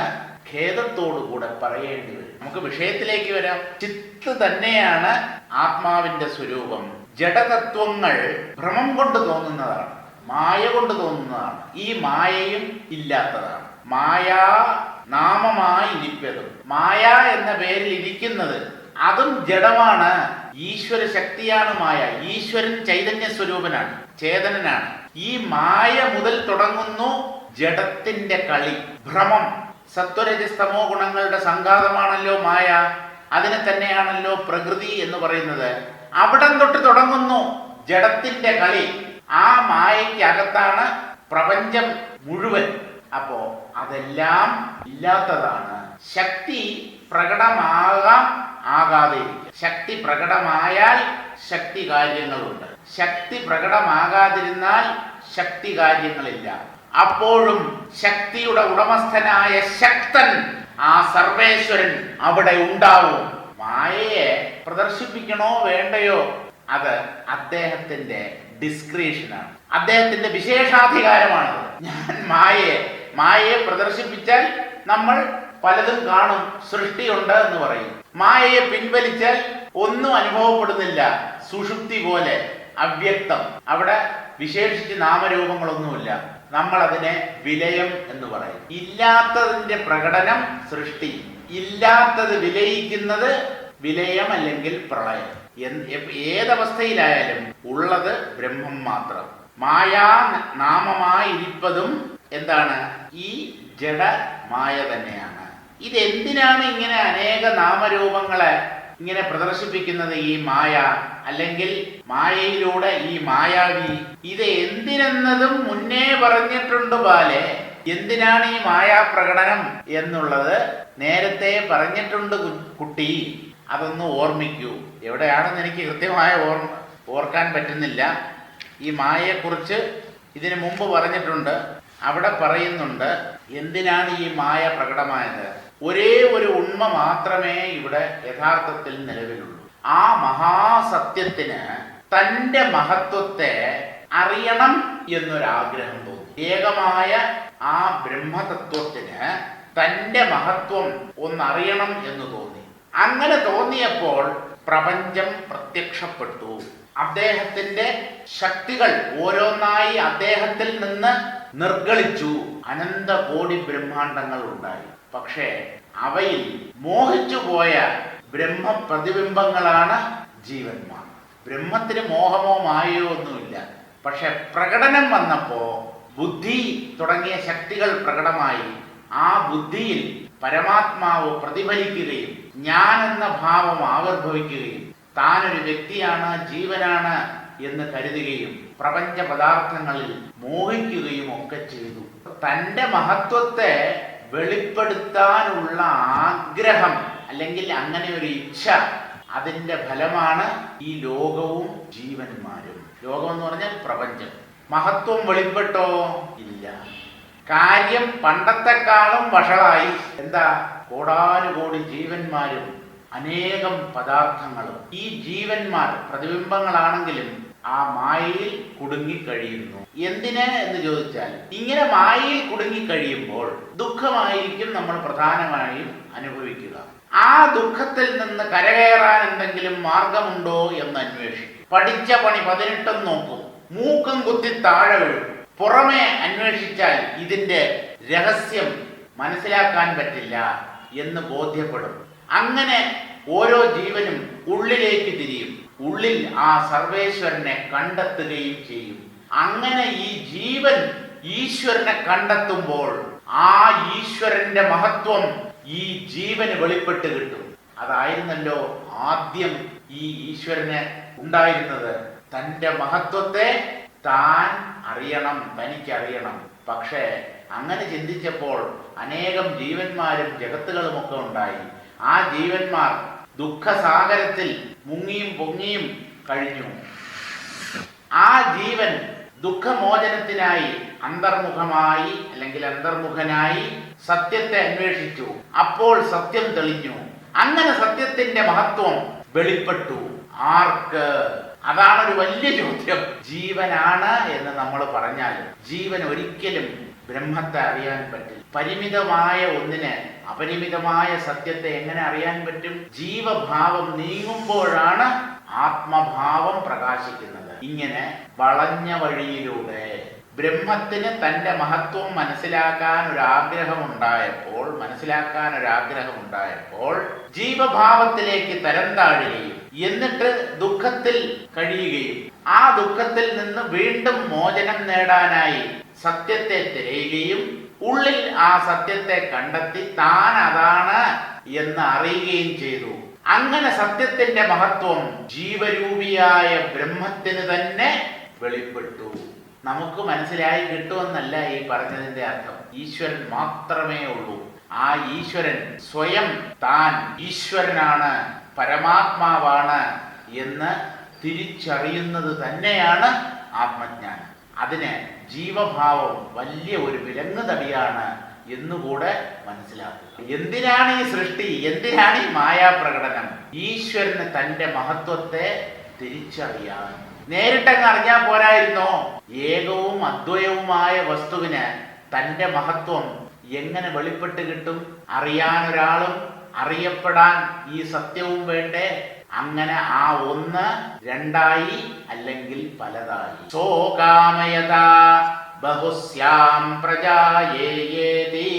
ഖേദത്തോടുകൂടെ പറയേണ്ടി വരും. നമുക്ക് വിഷയത്തിലേക്ക് വരാം. ചിത്ത് തന്നെയാണ് ആത്മാവിന്റെ സ്വരൂപം. ജഡതത്വങ്ങൾ ഭ്രമം കൊണ്ട് തോന്നുന്നതാണ്, മായ കൊണ്ട് തോന്നുന്നതാണ്. ഈ മായയും ഇല്ലാത്തതാണ്. മായാ നാമമായി ഇരിപ്പതും, മായ എന്ന പേരിൽ ഇരിക്കുന്നത് അതും ജഡമാണ്. ഈശ്വര ശക്തിയാണ് മായ. ഈശ്വരൻ ചൈതന്യ സ്വരൂപനാണ്, ചേതനനാണ്. ഈ മായ മുതൽ തുടങ്ങുന്നു ജഡത്തിന്റെ കളി, ഭ്രമം. സത്വരജസ്തമോ ഗുണങ്ങളുടെ സംഘാതമാണല്ലോ മായ. അതിനെ തന്നെയാണല്ലോ പ്രകൃതി എന്ന് പറയുന്നത്. അവിടം തൊട്ട് തുടങ്ങുന്നു ജഡത്തിന്റെ കളി. ആ മായയ്ക്ക് അകത്താണ് പ്രപഞ്ചം മുഴുവൻ. അപ്പോ അതെല്ലാം ഇല്ലാത്തതാണ്. ശക്തി പ്രകടമാകാം, ആകാതെ ഇരിക്കും. ശക്തി പ്രകടമായാൽ ശക്തി കാര്യങ്ങളുണ്ട്, ശക്തി പ്രകടമാകാതിരുന്നാൽ ശക്തി കാര്യങ്ങളില്ല. അപ്പോഴും ശക്തിയുടെ ഉടമസ്ഥനായ ശക്തൻ, ആ സർവേശ്വരൻ അവിടെ ഉണ്ടാവും. മായയെ പ്രദർശിപ്പിക്കണോ വേണ്ടയോ അത് അദ്ദേഹത്തിന്റെ ഡിസ്ക്രിപ്ഷനാണ്, അദ്ദേഹത്തിന്റെ വിശേഷാധികാരമാണത്. ഞാൻ മായയെ പ്രദർശിപ്പിച്ചാൽ നമ്മൾ പലതും കാണും, സൃഷ്ടിയുണ്ട് എന്ന് പറയും. മായയെ പിൻവലിച്ചാൽ ഒന്നും അനുഭവപ്പെടുന്നില്ല, സുഷുപ്തി പോലെ അവ്യക്തം. അവിടെ വിശേഷിച്ച് നാമരൂപങ്ങളൊന്നുമില്ല. നമ്മൾ അതിനെ വിലയം എന്ന് പറയും. ഇല്ലാത്തതിന്റെ പ്രകടനം സൃഷ്ടി, ഇല്ലാത്തത് വിലയിക്കുന്നത് വിലയം അല്ലെങ്കിൽ പ്രളയം. ഏതവസ്ഥയിലായാലും ഉള്ളത് ബ്രഹ്മം മാത്രം. മായാ നാമമായിരിപ്പതും എന്താണ്? ഈ ജഡ മായ തന്നെയാണ്. ഇതെന്തിനാണ് ഇങ്ങനെ അനേക നാമരൂപങ്ങളെ ഇങ്ങനെ പ്രദർശിപ്പിക്കുന്നത്? ഈ മായ അല്ലെങ്കിൽ മായയിലൂടെ ഈ മായാവി, ഇത് എന്തിനെന്നതും മുന്നേ പറഞ്ഞിട്ടുണ്ട് ബാലെ. എന്തിനാണ് ഈ മായാപ്രകടനം എന്നുള്ളത് നേരത്തെ പറഞ്ഞിട്ടുണ്ട് കുട്ടി. അതൊന്ന് ഓർമ്മിക്കൂ. എവിടെയാണെന്ന് എനിക്ക് കൃത്യമായ ഓർക്കാൻ പറ്റുന്നില്ല. ഈ മായയെക്കുറിച്ച് ഇതിനു മുമ്പ് പറഞ്ഞിട്ടുണ്ട്. അവിടെ പറയുന്നുണ്ട് എന്തിനാണ് ഈ മായ പ്രകടമായത്. ഒരേ ഒരു ഉണ്മ മാത്രമേ ഇവിടെ യഥാർത്ഥത്തിൽ നിലവിലുള്ളൂ. ആ മഹാസത്യത്തിന് തൻ്റെ മഹത്വത്തെ അറിയണം എന്നൊരാഗ്രഹം തോന്നി. ഏകമായ ആ ബ്രഹ്മതത്വത്തിന് തൻ്റെ മഹത്വം ഒന്നറിയണം എന്ന് തോന്നി. അങ്ങനെ തോന്നിയപ്പോൾ പ്രപഞ്ചം പ്രത്യക്ഷപ്പെട്ടു. അദ്ദേഹത്തിന്റെ ശക്തികൾ ഓരോന്നായി അദ്ദേഹത്തിൽ നിന്ന് നിർഗളിച്ചു. അനന്തകോടി ബ്രഹ്മാണ്ടങ്ങൾ ഉണ്ടായി. പക്ഷേ അവയിൽ മോഹിച്ചുപോയ ബ്രഹ്മപ്രതിബിംബങ്ങളാണ് ജീവന്മാർ. ബ്രഹ്മത്തിന് മോഹമോ മായയോ ഒന്നുമില്ല. പക്ഷെ പ്രകടനം വന്നപ്പോ ബുദ്ധി തുടങ്ങിയ ശക്തികൾ പ്രകടമായി. ആ ബുദ്ധിയിൽ പരമാത്മാവ് പ്രതിഫലിക്കുകയും ഞാൻ എന്ന ഭാവം ആവിർഭവിക്കുകയും താനൊരു വ്യക്തിയാണ്, ജീവനാണ് എന്ന് കരുതുകയും പ്രപഞ്ച പദാർത്ഥങ്ങളിൽ മോഹിക്കുകയും ഒക്കെ ചെയ്തു. തൻ്റെ മഹത്വത്തെ വെളിപ്പെടുത്താനുള്ള ആഗ്രഹം അല്ലെങ്കിൽ അങ്ങനെ ഒരു ഇച്ഛ, അതിൻ്റെ ഫലമാണ് ഈ ലോകവും ജീവന്മാരും. ലോകം എന്ന് പറഞ്ഞാൽ പ്രപഞ്ചം. മഹത്വം വെളിപ്പെട്ടോ? ഇല്ല. കാര്യം പണ്ടത്തെക്കാളും വഷളായി. എന്താ? കോടാനുകോടി ജീവന്മാരും അനേകം പദാർത്ഥങ്ങളും. ഈ ജീവന്മാർ പ്രതിബിംബങ്ങളാണെങ്കിലും ആ മായയിൽ കുടുങ്ങിക്കഴിയുന്നു. എന്തിന് എന്ന് ചോദിച്ചാൽ, ഇങ്ങനെ മായയിൽ കുടുങ്ങിക്കഴിയുമ്പോൾ ദുഃഖമായിരിക്കും നമ്മൾ പ്രധാനമായും അനുഭവിക്കുക. ആ ദുഃഖത്തിൽ നിന്ന് കരകയറാൻ എന്തെങ്കിലും മാർഗമുണ്ടോ എന്ന് അന്വേഷിക്കും. പഠിച്ച പണി 18 നോക്കും, മൂക്കും കുത്തി താഴെ വീഴും. പുറമെ അന്വേഷിച്ചാൽ ഇതിന്റെ രഹസ്യം മനസ്സിലാക്കാൻ പറ്റില്ല എന്ന് ബോധ്യപ്പെടും. അങ്ങനെ ഓരോ ജീവനും ഉള്ളിലേക്ക് തിരിയും. ഉള്ളിൽ ആ സർവേശ്വരനെ കണ്ടെത്തുകയും ചെയ്യും. അങ്ങനെ ഈ ജീവൻ ഈശ്വരനെ കണ്ടെത്തുമ്പോൾ ആ ഈശ്വരന്റെ മഹത്വം ഈ ജീവന് വെളിപ്പെട്ട് കിട്ടും. അതായിരുന്നല്ലോ ആദ്യം ഈ ഈശ്വരന് ഉണ്ടായിരുന്നത്. തൻ്റെ മഹത്വത്തെ താൻ അറിയണം, തനിക്കറിയണം. പക്ഷേ അങ്ങനെ ചിന്തിച്ചപ്പോൾ അനേകം ജീവന്മാരും ജഗത്തുകളുമൊക്കെ ഉണ്ടായി. ആ ജീവന്മാർ ദുഃഖസാഗരത്തിൽ മുങ്ങിയും പൊങ്ങിയും കഴിഞ്ഞു. ആ ജീവൻ ദുഃഖമോചനത്തിനായി അന്തർമുഖമായി അല്ലെങ്കിൽ അന്തർമുഖനായി സത്യത്തെ അന്വേഷിച്ചു. അപ്പോൾ സത്യം തെളിഞ്ഞു. അങ്ങനെ സത്യത്തിന്റെ മഹത്വം വെളിപ്പെട്ടു. ആർക്ക്? അതാണൊരു വലിയ ചോദ്യം. ജീവനാണ് എന്ന് നമ്മൾ പറഞ്ഞാൽ ജീവൻ ഒരിക്കലും ബ്രഹ്മത്തെ അറിയാൻ പറ്റില്ല. പരിമിതമായ ഒന്നിന് അപരിമിതമായ സത്യത്തെ എങ്ങനെ അറിയാൻ പറ്റും? ജീവഭാവം നീങ്ങുമ്പോഴാണ് ആത്മഭാവം പ്രകാശിക്കുന്നത്. ഇങ്ങനെ വളഞ്ഞ വഴിയിലൂടെ ബ്രഹ്മത്തിന് തൻ്റെ മഹത്വം മനസ്സിലാക്കാൻ ഒരാഗ്രഹമുണ്ടായപ്പോൾ ജീവഭാവത്തിലേക്ക് തരം താഴുകയും എന്നിട്ട് ദുഃഖത്തിൽ കഴിയുകയും ആ ദുഃഖത്തിൽ നിന്ന് വീണ്ടും മോചനം നേടാനായി സത്യത്തെ തിരയുകയും ഉള്ളിൽ ആ സത്യത്തെ കണ്ടെത്തി താൻ അതാണ് എന്ന് അറിയുകയും ചെയ്തു. അങ്ങനെ സത്യത്തിന്റെ മഹത്വം ജീവരൂപിയായ ബ്രഹ്മത്തിന് തന്നെ വെളിപ്പെട്ടു. നമുക്ക് മനസ്സിലായി കിട്ടുമെന്നല്ല ഈ പറഞ്ഞതിന്റെ അർത്ഥം. ഈശ്വരൻ മാത്രമേ ഉള്ളൂ. ആ ഈശ്വരൻ സ്വയം താൻ ഈശ്വരനാണ്, പരമാത്മാവാണ് എന്ന് തിരിച്ചറിയുന്നത് തന്നെയാണ് ആത്മജ്ഞാനം. അതിന് ജീവഭാവം വലിയ ഒരു വിലങ്ങുതടിയാണ് എന്നുകൂടെ മനസ്സിലാക്കുക. എന്തിനാണ് ഈ സൃഷ്ടി, എന്തിനാണ് ഈ മായാപ്രകടനം? ഈശ്വരന് തന്റെ മഹത്വത്തെ തിരിച്ചറിയാൻ. നേരിട്ടങ്ങ് അറിഞ്ഞാൽ പോരായിരുന്നോ? ഏകവും അദ്വയവുമായ വസ്തുവിന് തന്റെ മഹത്വം എങ്ങനെ വെളിപ്പെട്ട് കിട്ടും? അറിയാൻ ഒരാളും അറിയപ്പെടാൻ ഈ സത്യവും വേണ്ടേ? അങ്ങനെ ആ ഒന്ന് രണ്ടായി അല്ലെങ്കിൽ പലതായി. സോകാമയത ബഹുസ്യാം പ്രജായേതി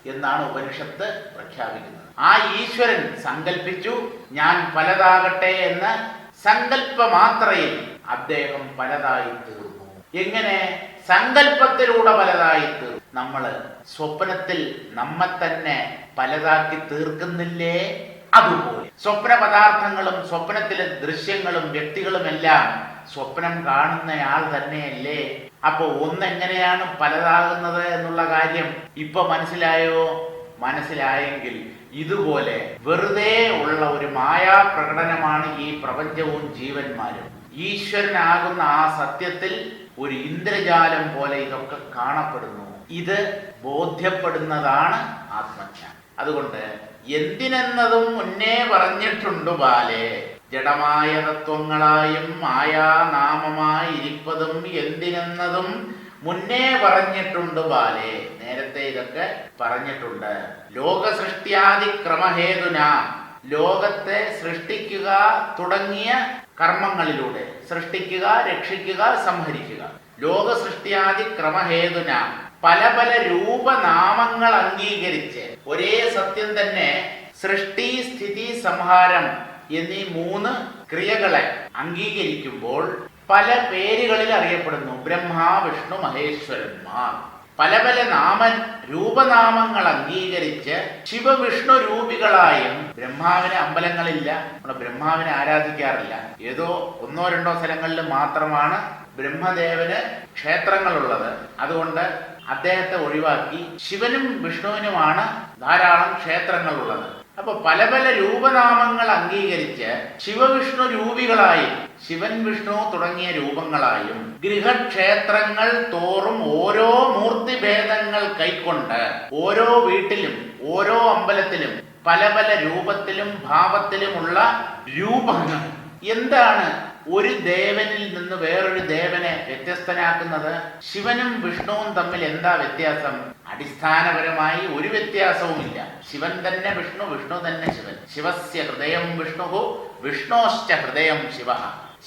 എന്നാണ് ഉപനിഷത്ത് പ്രഖ്യാപിക്കുന്നത്. ആ ഈശ്വരൻ സങ്കല്പിച്ചു ഞാൻ പലതാകട്ടെ എന്ന്. സങ്കല്പമാത്രയിൽ അദ്ദേഹം പലതായി തീർന്നു. എങ്ങനെ? സങ്കല്പത്തിലൂടെ പലതായി തീർന്നു. നമ്മള് സ്വപ്നത്തിൽ നമ്മെ തന്നെ പലതാക്കി തീർക്കുന്നില്ലേ? അതുപോലെ സ്വപ്ന പദാർത്ഥങ്ങളും സ്വപ്നത്തിലെ ദൃശ്യങ്ങളും വ്യക്തികളുമെല്ലാം സ്വപ്നം കാണുന്നയാൾ തന്നെയല്ലേ? അപ്പൊ ഒന്നെങ്ങനെയാണ് പലതാകുന്നത് എന്നുള്ള കാര്യം ഇപ്പൊ മനസ്സിലായോ? മനസ്സിലായെങ്കിൽ ഇതുപോലെ വെറുതെ ഉള്ള ഒരു മായാപ്രകടനമാണ് ഈ പ്രപഞ്ചവും ജീവന്മാരും. ഈശ്വരനാകുന്ന ആ സത്യത്തിൽ ഒരു ഇന്ദ്രജാലം പോലെ ഇതൊക്കെ കാണപ്പെടുന്നു. ഇത് ബോധ്യപ്പെടുന്നതാണ് ആത്മജ്ഞാനം. അതുകൊണ്ട് എന്തിനെന്നതും മുന്നേ പറഞ്ഞിട്ടുണ്ട് ബാലേ. ജഡമായ തത്വങ്ങളായും മായാനാമമായി ഇരിപ്പതും എന്തിനെന്നതും മുന്നേ പറഞ്ഞിട്ടുണ്ട് ബാലേ. നേരത്തെ ഇതൊക്കെ പറഞ്ഞിട്ടുണ്ട്. ലോക സൃഷ്ടിയാദി ക്രമഹേതുന, ലോകത്തെ സൃഷ്ടിക്കുക തുടങ്ങിയ കർമ്മങ്ങളിലൂടെ സൃഷ്ടിക്കുക, രക്ഷിക്കുക, സംഹരിക്കുക. ലോക സൃഷ്ടിയാദി ക്രമഹേതുന പല പല രൂപനാമങ്ങൾ അംഗീകരിച്ച് ഒരേ സത്യം തന്നെ സൃഷ്ടി, സ്ഥിതി, സംഹാരം എന്നീ മൂന്ന് ക്രിയകളെ അംഗീകരിക്കുമ്പോൾ പല പേരുകളിൽ അറിയപ്പെടുന്നു. ബ്രഹ്മ, വിഷ്ണു, മഹേശ്വരന്മാർ. പല പല രൂപനാമങ്ങൾ അംഗീകരിച്ച് ശിവവിഷ്ണു രൂപികളായും. ബ്രഹ്മാവിന് അമ്പലങ്ങളില്ല, നമ്മുടെ ബ്രഹ്മാവിനെ ആരാധിക്കാറില്ല. ഏതോ ഒന്നോ രണ്ടോ സ്ഥലങ്ങളിൽ മാത്രമാണ് ബ്രഹ്മദേവന് ക്ഷേത്രങ്ങളുള്ളത്. അതുകൊണ്ട് അദ്ദേഹത്തെ ഒഴിവാക്കി ശിവനും വിഷ്ണുവിനുമാണ് ധാരാളം ക്ഷേത്രങ്ങളുള്ളത്. അപ്പൊ പല പല രൂപനാമങ്ങൾ അംഗീകരിച്ച് ശിവവിഷ്ണു രൂപികളായും ശിവൻ, വിഷ്ണു തുടങ്ങിയ രൂപങ്ങളായും ഗൃഹക്ഷേത്രങ്ങൾ തോറും ഓരോ മൂർത്തിഭേദങ്ങൾ കൈക്കൊണ്ട് ഓരോ വീട്ടിലും ഓരോ അമ്പലത്തിലും പല പല രൂപത്തിലും ഭാവത്തിലുമുള്ള രൂപങ്ങൾ. എന്താണ് ഒരു ദേവനിൽ നിന്ന് വേറൊരു ദേവനെ വ്യത്യസ്തനാക്കുന്നത്? ശിവനും വിഷ്ണുവും തമ്മിൽ എന്താ വ്യത്യാസം? അടിസ്ഥാനപരമായി ഒരു വ്യത്യാസവുമില്ല. ശിവൻ തന്നെ വിഷ്ണു, വിഷ്ണു തന്നെ ശിവൻ. ശിവസ്യ ഹൃദയം വിഷ്ണു, വിഷ്ണോശ്ച ഹൃദയം ശിവ.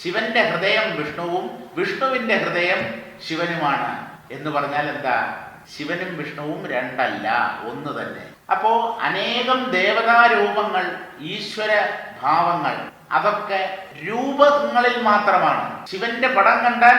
ശിവന്റെ ഹൃദയം വിഷ്ണുവും വിഷ്ണുവിന്റെ ഹൃദയം ശിവനുമാണ് എന്ന് പറഞ്ഞാൽ എന്താ? ശിവനും വിഷ്ണുവും രണ്ടല്ല, ഒന്ന് തന്നെ. അപ്പോ അനേകം ദേവതാരൂപങ്ങൾ, ഈശ്വര ഭാവങ്ങൾ, അതൊക്കെ രൂപങ്ങളിൽ മാത്രമാണ്. ശിവന്റെ പടം കണ്ടാൽ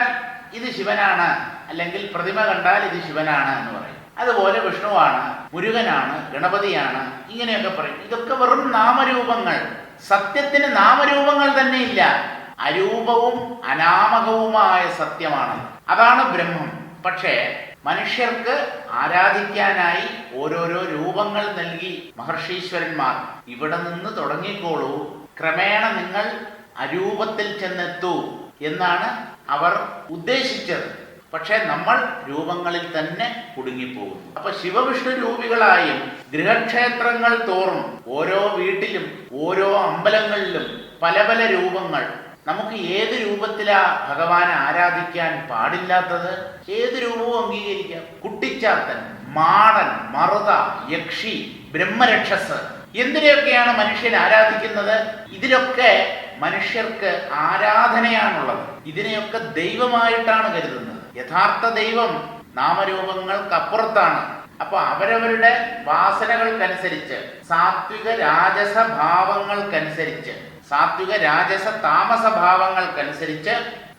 ഇത് ശിവനാണ്, അല്ലെങ്കിൽ പ്രതിമ കണ്ടാൽ ഇത് ശിവനാണ് എന്ന് പറയും. അതുപോലെ വിഷ്ണുവാണ്, മുരുകനാണ്, ഗണപതിയാണ്, ഇങ്ങനെയൊക്കെ പറയും. ഇതൊക്കെ വെറും നാമരൂപങ്ങൾ. സത്യത്തിന് നാമരൂപങ്ങൾ തന്നെ ഇല്ല. അരൂപവും അനാമകവുമായ സത്യമാണ്. അതാണ് ബ്രഹ്മം. പക്ഷേ മനുഷ്യർക്ക് ആരാധിക്കാനായി ഓരോരോ രൂപങ്ങൾ നൽകി മഹർഷീശ്വരന്മാർ. ഇവിടെ നിന്ന് തുടങ്ങിക്കോളൂ, ക്രമേണ നിങ്ങൾ അരൂപത്തിൽ ചെന്നെത്തൂ എന്നാണ് അവർ ഉദ്ദേശിച്ചത്. പക്ഷെ നമ്മൾ രൂപങ്ങളിൽ തന്നെ കുടുങ്ങിപ്പോകുന്നു. അപ്പൊ ശിവവിഷ്ണു രൂപികളായും ഗൃഹക്ഷേത്രങ്ങൾ തോറും ഓരോ വീട്ടിലും ഓരോ അമ്പലങ്ങളിലും പല പല രൂപങ്ങൾ. നമുക്ക് ഏത് രൂപത്തിലാ ഭഗവാനെ ആരാധിക്കാൻ പാടില്ലാത്തത്? ഏത് രൂപവും അംഗീകരിക്കാം. കുട്ടിച്ചാത്തൻ, മാടൻ, മറുത, യക്ഷി, ബ്രഹ്മരക്ഷസ്, എന്തിനെയൊക്കെയാണ് മനുഷ്യൻ ആരാധിക്കുന്നത്? ഇതിലൊക്കെ മനുഷ്യർക്ക് ആരാധനയാണുള്ളത്. ഇതിനെയൊക്കെ ദൈവമായിട്ടാണ് കരുതുന്നത്. യഥാർത്ഥ ദൈവം നാമരൂപങ്ങൾക്കപ്പുറത്താണ്. അപ്പൊ അവരവരുടെ വാസനകൾക്കനുസരിച്ച്, സാത്വിക രാജസ ഭാവങ്ങൾക്കനുസരിച്ച്, സാത്വിക രാജസ താമസ ഭാവങ്ങൾക്കനുസരിച്ച്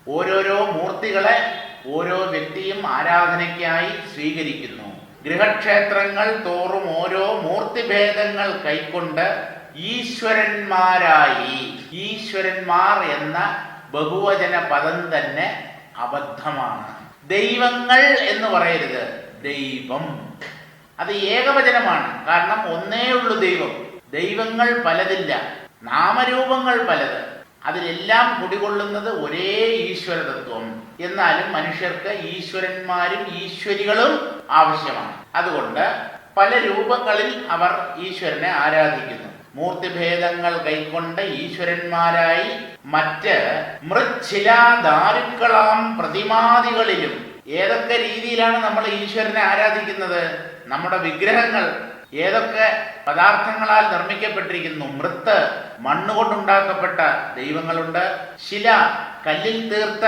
ഓരോരോ മൂർത്തികളെ ഓരോ വ്യക്തിയും ആരാധനയ്ക്കായി സ്വീകരിക്കുന്നു. ഗൃഹക്ഷേത്രങ്ങൾ തോറും ഓരോ മൂർത്തിഭേദങ്ങൾ കൈക്കൊണ്ട് ഈശ്വരന്മാരായി. ഈശ്വരന്മാർ എന്ന ബഹുവചന പദം തന്നെ അബദ്ധമാണ്. ദൈവങ്ങൾ എന്ന് പറയരുത്, ദൈവം. അത് ഏകവചനമാണ്. കാരണം ഒന്നേ ഉള്ളൂ ദൈവം. ദൈവങ്ങൾ പലതില്ല, നാമരൂപങ്ങൾ പലത്. അതിലെല്ലാം കുടികൊള്ളുന്നത് ഒരേ ഈശ്വരതത്വം. എന്നാലും മനുഷ്യർക്ക് ഈശ്വരന്മാരും ഈശ്വരികളും ആവശ്യമാണ്. അതുകൊണ്ട് പല രൂപങ്ങളിൽ അവർ ഈശ്വരനെ ആരാധിക്കുന്നു. മൂർത്തിഭേദങ്ങൾ കൈക്കൊണ്ട് ഈശ്വരന്മാരായി മറ്റ് മൃച്ഛിലാദാരുക്കളാം പ്രതിമാദികളിലും. ഏതൊക്കെ രീതിയിലാണ് നമ്മൾ ഈശ്വരനെ ആരാധിക്കുന്നത്? നമ്മുടെ വിഗ്രഹങ്ങൾ ഏതൊക്കെ പദാർത്ഥങ്ങളാൽ നിർമ്മിക്കപ്പെട്ടിരിക്കുന്നു? മൃത്ത്, മണ്ണുകൊണ്ടുണ്ടാക്കപ്പെട്ട ദൈവങ്ങളുണ്ട്. ശില, കല്ലിൽ തീർത്ത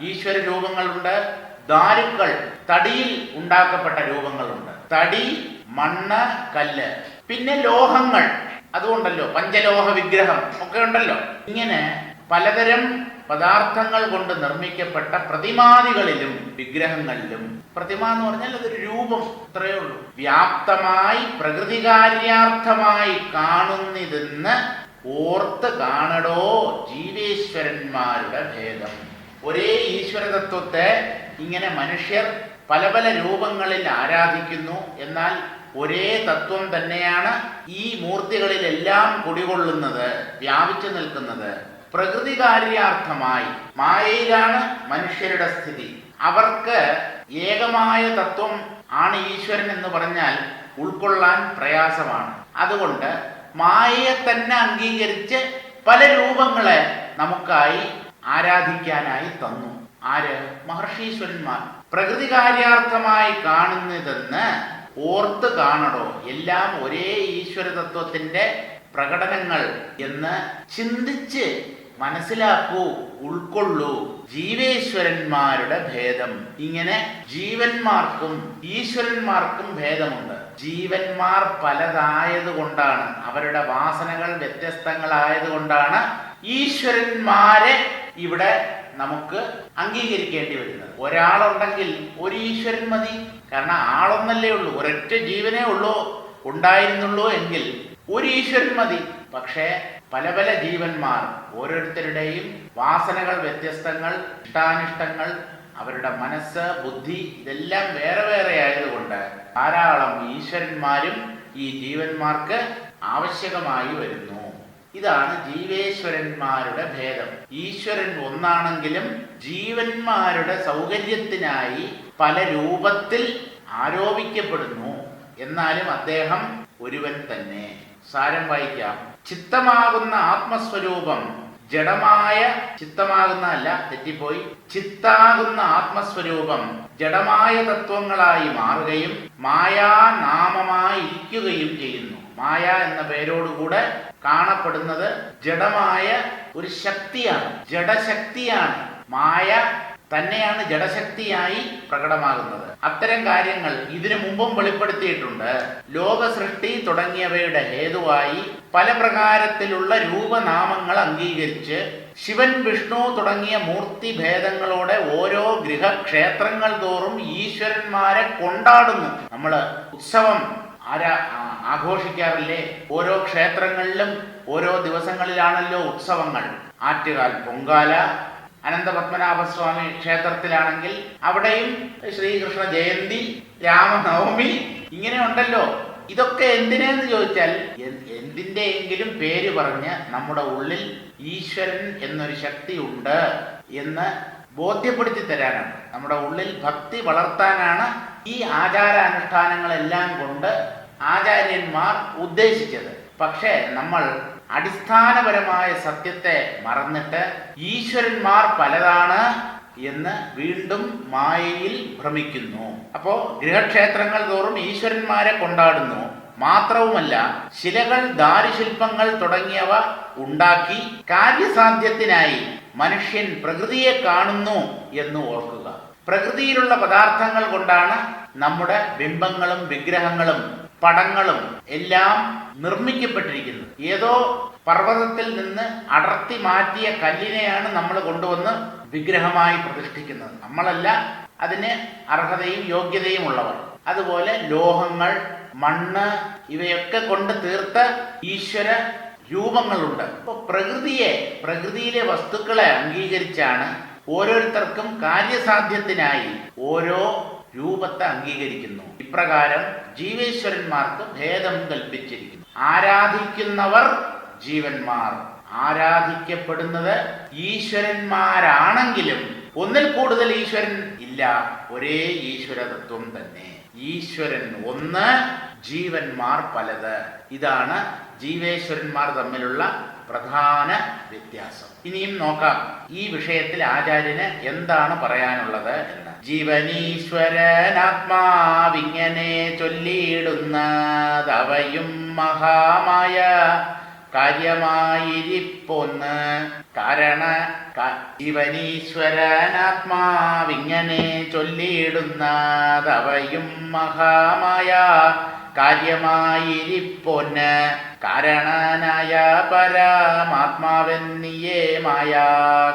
ഈശ്വര രൂപങ്ങളുണ്ട്. ദാരുക്കൾ, തടിയിൽ ഉണ്ടാക്കപ്പെട്ട രൂപങ്ങളുണ്ട്. തടി, മണ്ണ്, കല്ല്. പിന്നെ ലോഹങ്ങൾ, അതുകൊണ്ടല്ലോ പഞ്ചലോഹ വിഗ്രഹം ഒക്കെ ഉണ്ടല്ലോ. ഇങ്ങനെ പലതരം പദാർത്ഥങ്ങൾ കൊണ്ട് നിർമ്മിക്കപ്പെട്ട പ്രതിമാദികളിലും വിഗ്രഹങ്ങളിലും. പ്രതിമ എന്ന് പറഞ്ഞാൽ അതൊരു രൂപം, അത്രയേ ഉള്ളൂ. വ്യാപ്തമായി പ്രകൃതികാര്യാർത്ഥമായി കാണുന്നിതെന്ന് ഓർത്ത് കാണടോ ജീവേശ്വരന്മാരുടെ ഭേദം. ഒരേ ഈശ്വരതത്വത്തെ ഇങ്ങനെ മനുഷ്യർ പല പല രൂപങ്ങളിൽ ആരാധിക്കുന്നു. എന്നാൽ ഒരേ തത്വം തന്നെയാണ് ഈ മൂർത്തികളിലെല്ലാം കുടികൊള്ളുന്നത്, വ്യാപിച്ചു നിൽക്കുന്നത്. പ്രകൃതികാര്യാർത്ഥമായി മായയിലാണ് മനുഷ്യരുടെ സ്ഥിതി. അവർക്ക് ഏകമായ തത്വം ആണ് ഈശ്വരൻ എന്ന് പറഞ്ഞാൽ ഉൾക്കൊള്ളാൻ പ്രയാസമാണ്. അതുകൊണ്ട് മായയെ തന്നെ അംഗീകരിച്ച് പല രൂപങ്ങളെ നമുക്കായി ആരാധിക്കാനായി തന്നു. ആര്? മഹർഷീശ്വരന്മാർ. പ്രകൃതികാര്യാർത്ഥമായി കാണുന്നതെന്ന് ഓർത്ത് കാണടോ, എല്ലാം ഒരേ ഈശ്വര തത്വത്തിന്റെ പ്രകടനങ്ങൾ എന്ന് ചിന്തിച്ച് മനസ്സിലാക്കൂ, ഉൾക്കൊള്ളൂ. ജീവേശ്വരന്മാരുടെ ഭേദം. ഇങ്ങനെ ജീവന്മാർക്കും ഈശ്വരന്മാർക്കും ഭേദമുണ്ട്. ജീവന്മാർ പലതായതുകൊണ്ടാണ്, അവരുടെ വാസനകൾ വ്യത്യസ്തങ്ങളായതുകൊണ്ടാണ് ഈശ്വരന്മാരെ ഇവിടെ നമുക്ക് അംഗീകരിക്കേണ്ടി വരുന്നത്. ഒരാളുണ്ടെങ്കിൽ ഒരു ഈശ്വരൻ മതി. കാരണം ആളൊന്നല്ലേ ഉള്ളൂ, ഒരൊറ്റ ജീവനേ ഉള്ളൂ, ഉണ്ടായിരുന്നുള്ളൂ എങ്കിൽ ഒരു ഈശ്വരൻ മതി. പക്ഷേ പല പല ജീവന്മാർ, ഓരോരുത്തരുടെയും വാസനകൾ വ്യത്യസ്തങ്ങൾ, ഇഷ്ടാനിഷ്ടങ്ങൾ, അവരുടെ മനസ്സ്, ബുദ്ധി ഇതെല്ലാം വേറെ വേറെ ആയതുകൊണ്ട് ധാരാളം ഈശ്വരന്മാരും ഈ ജീവന്മാർക്ക് ആവശ്യകമായി വരുന്നു. ഇതാണ് ജീവേശ്വരന്മാരുടെ ഭേദം. ഈശ്വരൻ ഒന്നാണെങ്കിലും ജീവന്മാരുടെ സൗകര്യത്തിനായി പല രൂപത്തിൽ ആരോപിക്കപ്പെടുന്നു. എന്നാലും അദ്ദേഹം ഒരുവൻ തന്നെ. സാരം വായിക്കാം. ചിത്തമാകുന്ന ആത്മസ്വരൂപം ജഡമായ, ചിത്തമാകുന്ന അല്ല, തെറ്റിപ്പോയി, ചിത്താകുന്ന ആത്മസ്വരൂപം ജഡമായ തത്വങ്ങളായി മാറുകയും മായാനാമമായിരിക്കുകയും ചെയ്യുന്നു. മായ എന്ന പേരോടുകൂടെ കാണപ്പെടുന്നത് ജഡമായ ഒരു ശക്തിയാണ്, ജഡശക്തിയാണ്. മായ തന്നെയാണ് ജഡശക്തിയായി പ്രകടമാകുന്നത്. അത്തരം കാര്യങ്ങൾ ഇതിനു മുമ്പും വെളിപ്പെടുത്തിയിട്ടുണ്ട്. ലോക സൃഷ്ടി തുടങ്ങിയവയുടെ ഹേതുവായി പല പ്രകാരത്തിലുള്ള രൂപനാമങ്ങൾ അംഗീകരിച്ച് ശിവൻ, വിഷ്ണു തുടങ്ങിയ മൂർത്തി ഭേദങ്ങളോടെ ഓരോ ഗൃഹക്ഷേത്രങ്ങൾ തോറും ഈശ്വരന്മാരെ കൊണ്ടാടുന്നു. നമ്മള് ഉത്സവം ആഘോഷിക്കാറില്ലേ? ഓരോ ക്ഷേത്രങ്ങളിലും ഓരോ ദിവസങ്ങളിലാണല്ലോ ഉത്സവങ്ങൾ. ആറ്റുകാൽ പൊങ്കാല, അനന്തപത്മനാഭസ്വാമി ക്ഷേത്രത്തിലാണെങ്കിൽ അവിടെയും ശ്രീകൃഷ്ണ ജയന്തി, രാമനവമി, ഇങ്ങനെ ഉണ്ടല്ലോ. ഇതൊക്കെ എന്തിനെന്ന് ചോദിച്ചാൽ എന്തിൻ്റെയെങ്കിലും പേര് പറഞ്ഞ് നമ്മുടെ ഉള്ളിൽ ഈശ്വരൻ എന്നൊരു ശക്തി ഉണ്ട് എന്ന് ബോധ്യപ്പെടുത്തി തരാനാണ്, നമ്മുടെ ഉള്ളിൽ ഭക്തി വളർത്താനാണ് ഈ ആചാരാനുഷ്ഠാനങ്ങളെല്ലാം കൊണ്ട് ആചാര്യന്മാർ ഉദ്ദേശിച്ചത്. പക്ഷേ നമ്മൾ അടിസ്ഥാനപരമായ സത്യത്തെ മറന്നിട്ട് ഈശ്വരന്മാർ പലതാണ് എന്ന് വീണ്ടും മായയിൽ ഭ്രമിക്കുന്നു. അപ്പോ ഗൃഹക്ഷേത്രങ്ങൾ തോറും ഈശ്വരന്മാരെ കൊണ്ടാടുന്നു. മാത്രവുമല്ല, ശിലകൾ, ദാരുശില്പങ്ങൾ തുടങ്ങിയവ ഉണ്ടാക്കി കാര്യസാധ്യത്തിനായി മനുഷ്യൻ പ്രകൃതിയെ കാണുന്നു എന്ന് ഓർക്കുക. പ്രകൃതിയിലുള്ള പദാർത്ഥങ്ങൾ കൊണ്ടാണ് നമ്മുടെ ബിംബങ്ങളും വിഗ്രഹങ്ങളും പടങ്ങളും എല്ലാം നിർമ്മിക്കപ്പെട്ടിരിക്കുന്നത്. ഏതോ പർവ്വതത്തിൽ നിന്ന് അടർത്തി മാറ്റിയ കല്ലിനെയാണ് നമ്മൾ കൊണ്ടുവന്ന് വിഗ്രഹമായി പ്രതിഷ്ഠിക്കുന്നത്. നമ്മളല്ല അതിന് അർഹതയും യോഗ്യതയും ഉള്ളവർ. അതുപോലെ ലോഹങ്ങൾ, മണ്ണ് ഇവയൊക്കെ കൊണ്ട് തീർത്ത ഈശ്വര രൂപങ്ങളുണ്ട്. അപ്പോൾ പ്രകൃതിയിലെ വസ്തുക്കളെ അംഗീകരിച്ചാണ് ഓരോരുത്തർക്കും കാര്യസാധ്യത്തിനായി ഓരോ രൂപത്തെ അംഗീകരിക്കുന്നു. ഇപ്രകാരം ജീവേശ്വരന്മാർക്ക് ഭേദം കൽപ്പിച്ചിരിക്കുന്നു. ആരാധിക്കുന്നവർ ജീവന്മാർ, ആരാധിക്കപ്പെടുന്നത് ഈശ്വരന്മാരാണെങ്കിലും ഒന്നിൽ കൂടുതൽ ഈശ്വരൻ ഇല്ല, ഒരേ ഈശ്വര തത്വം തന്നെ. ഈശ്വരൻ ഒന്ന്, ജീവന്മാർ പലത്. ഇതാണ് ജീവേശ്വരന്മാർ തമ്മിലുള്ള പ്രധാന വ്യത്യാസം. ഇനിയും നോക്കാം ഈ വിഷയത്തിൽ ആചാര്യന് എന്താണ് പറയാനുള്ളത് എന്ന്. ജീവനീശ്വരനാത്മാവിങ്ങനെ ചൊല്ലിയിടുന്നതവയും മഹാമായ കാര്യമായിരിപ്പൊന്ന്. ജീവനീശ്വരനാത്മാവിങ്ങനെ ചൊല്ലിയിടുന്നതവയും മഹാമായ കാര്യമായിരിപ്പൊന്ന്. കാരണനായ പരമാത്മാവെന്നിയേ മായ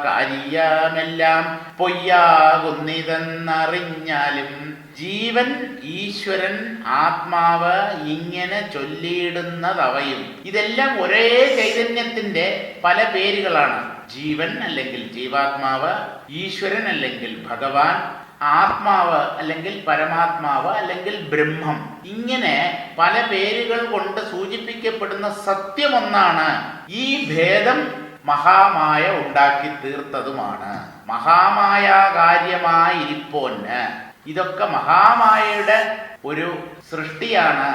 കാര്യമെല്ലാം പൊയ്യാകുന്നിതെന്നറിഞ്ഞാലും ജീവൻ, ഈശ്വരൻ, ആത്മാവ് ഇങ്ങനെ ചൊല്ലിയിടുന്നതവയും ഇതെല്ലാം ഒരേ ചൈതന്യത്തിന്റെ പല പേരുകളാണ്. ജീവൻ അല്ലെങ്കിൽ ജീവാത്മാവ്, ഈശ്വരൻ അല്ലെങ്കിൽ ഭഗവാൻ, ആത്മാവ് അല്ലെങ്കിൽ പരമാത്മാവ് അല്ലെങ്കിൽ ബ്രഹ്മം, ഇങ്ങനെ പല പേരുകൾ കൊണ്ട് സൂചിപ്പിക്കപ്പെടുന്ന സത്യമൊന്നാണ്. ഈ ഭേദം മഹാമായ ഉണ്ടാക്കി തീർത്തതുമാണ്. മഹാമായ കാര്യമായിരിപ്പോന്, ഇതൊക്കെ മഹാമായയുടെ ഒരു സൃഷ്ടിയാണ്.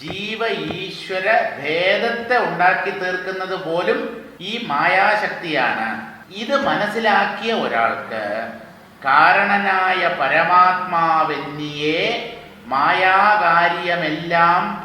ജീവ ഈശ്വര ഭേദത്തെ ഉണ്ടാക്കി തീർക്കുന്നത് പോലും ഈ മായാശക്തിയാണ്. ഇത് മനസ്സിലാക്കിയ ഒരാൾക്ക് കാരണനായ പരമാത്മാവെന്നിയെ മായാകാര്യമെല്ലാം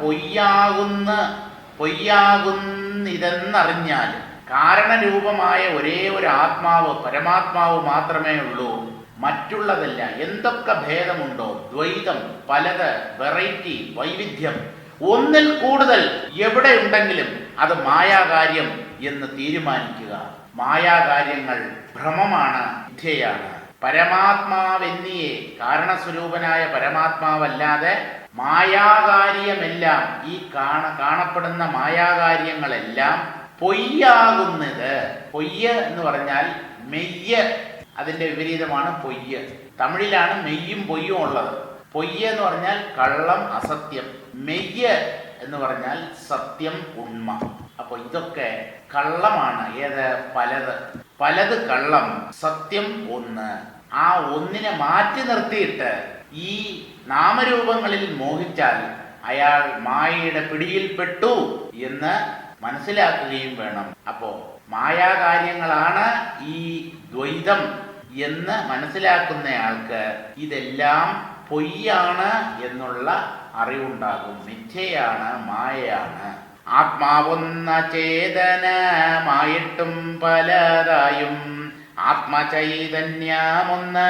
പൊയ്യാകുന്നിതെന്നറിഞ്ഞാൽ, കാരണരൂപമായ ഒരേ ഒരു ആത്മാവ്, പരമാത്മാവ് മാത്രമേ ഉള്ളൂ, മറ്റുള്ളതല്ല. എന്തൊക്കെ ഭേദമുണ്ടോ, ദ്വൈതം, പലത്, വെറൈറ്റി, വൈവിധ്യം, ഒന്നിൽ കൂടുതൽ എവിടെ ഉണ്ടെങ്കിലും അത് മായാകാര്യം എന്ന് തീരുമാനിക്കുക. മായാകാര്യങ്ങൾ ഭ്രമമാണ്, മിഥ്യയാണ്. പരമാത്മാവെന്നിയെ, കാരണസ്വരൂപനായ പരമാത്മാവല്ലാതെ മായാകാര്യമെല്ലാം, ഈ കാണപ്പെടുന്ന മായാകാര്യങ്ങളെല്ലാം പൊയ്യാകുന്നത്. പൊയ്യ് എന്ന് പറഞ്ഞാൽ മെയ്യ്, അതിന്റെ വിപരീതമാണ് പൊയ്യ്. തമിഴിലാണ് മെയ്യും പൊയ്യും ഉള്ളത്. പൊയ്യ് എന്ന് പറഞ്ഞാൽ കള്ളം, അസത്യം. മെയ്യ് എന്ന് പറഞ്ഞാൽ സത്യം, ഉണ്മ. അപ്പൊ ഇതൊക്കെ കള്ളമാണ്. ഏത്? പലത്. പലത് കള്ളം, സത്യം ഒന്ന്. ആ ഒന്നിനെ മാറ്റി നിർത്തിയിട്ട് ഈ നാമരൂപങ്ങളിൽ മോഹിച്ചാൽ അയാൾ മായയുടെ പിടിയിൽപ്പെട്ടു എന്ന് മനസ്സിലാക്കുകയും വേണം. അപ്പോ മായാകാര്യങ്ങളാണ് ഈ ദ്വൈതം എന്ന് മനസ്സിലാക്കുന്നയാൾക്ക് ഇതെല്ലാം പൊയ്യാണ് എന്നുള്ള അറിവുണ്ടാകും. മിഥ്യയാണ്, മായയാണ്. ആത്മാവൊന്ന ചേതനമായിട്ടും പലതായും, ആത്മചൈതന്യമൊന്ന്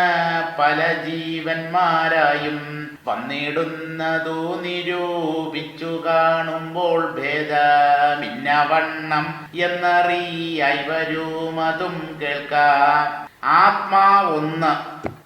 പല ജീവന്മാരായും വന്നിടുന്നതു നിരൂപിച്ചു കാണുമ്പോൾ ഭേദമിന്നവണ്ണം എന്നറിയായി വരുമതും കേൾക്കാം. ആത്മാവൊന്ന്,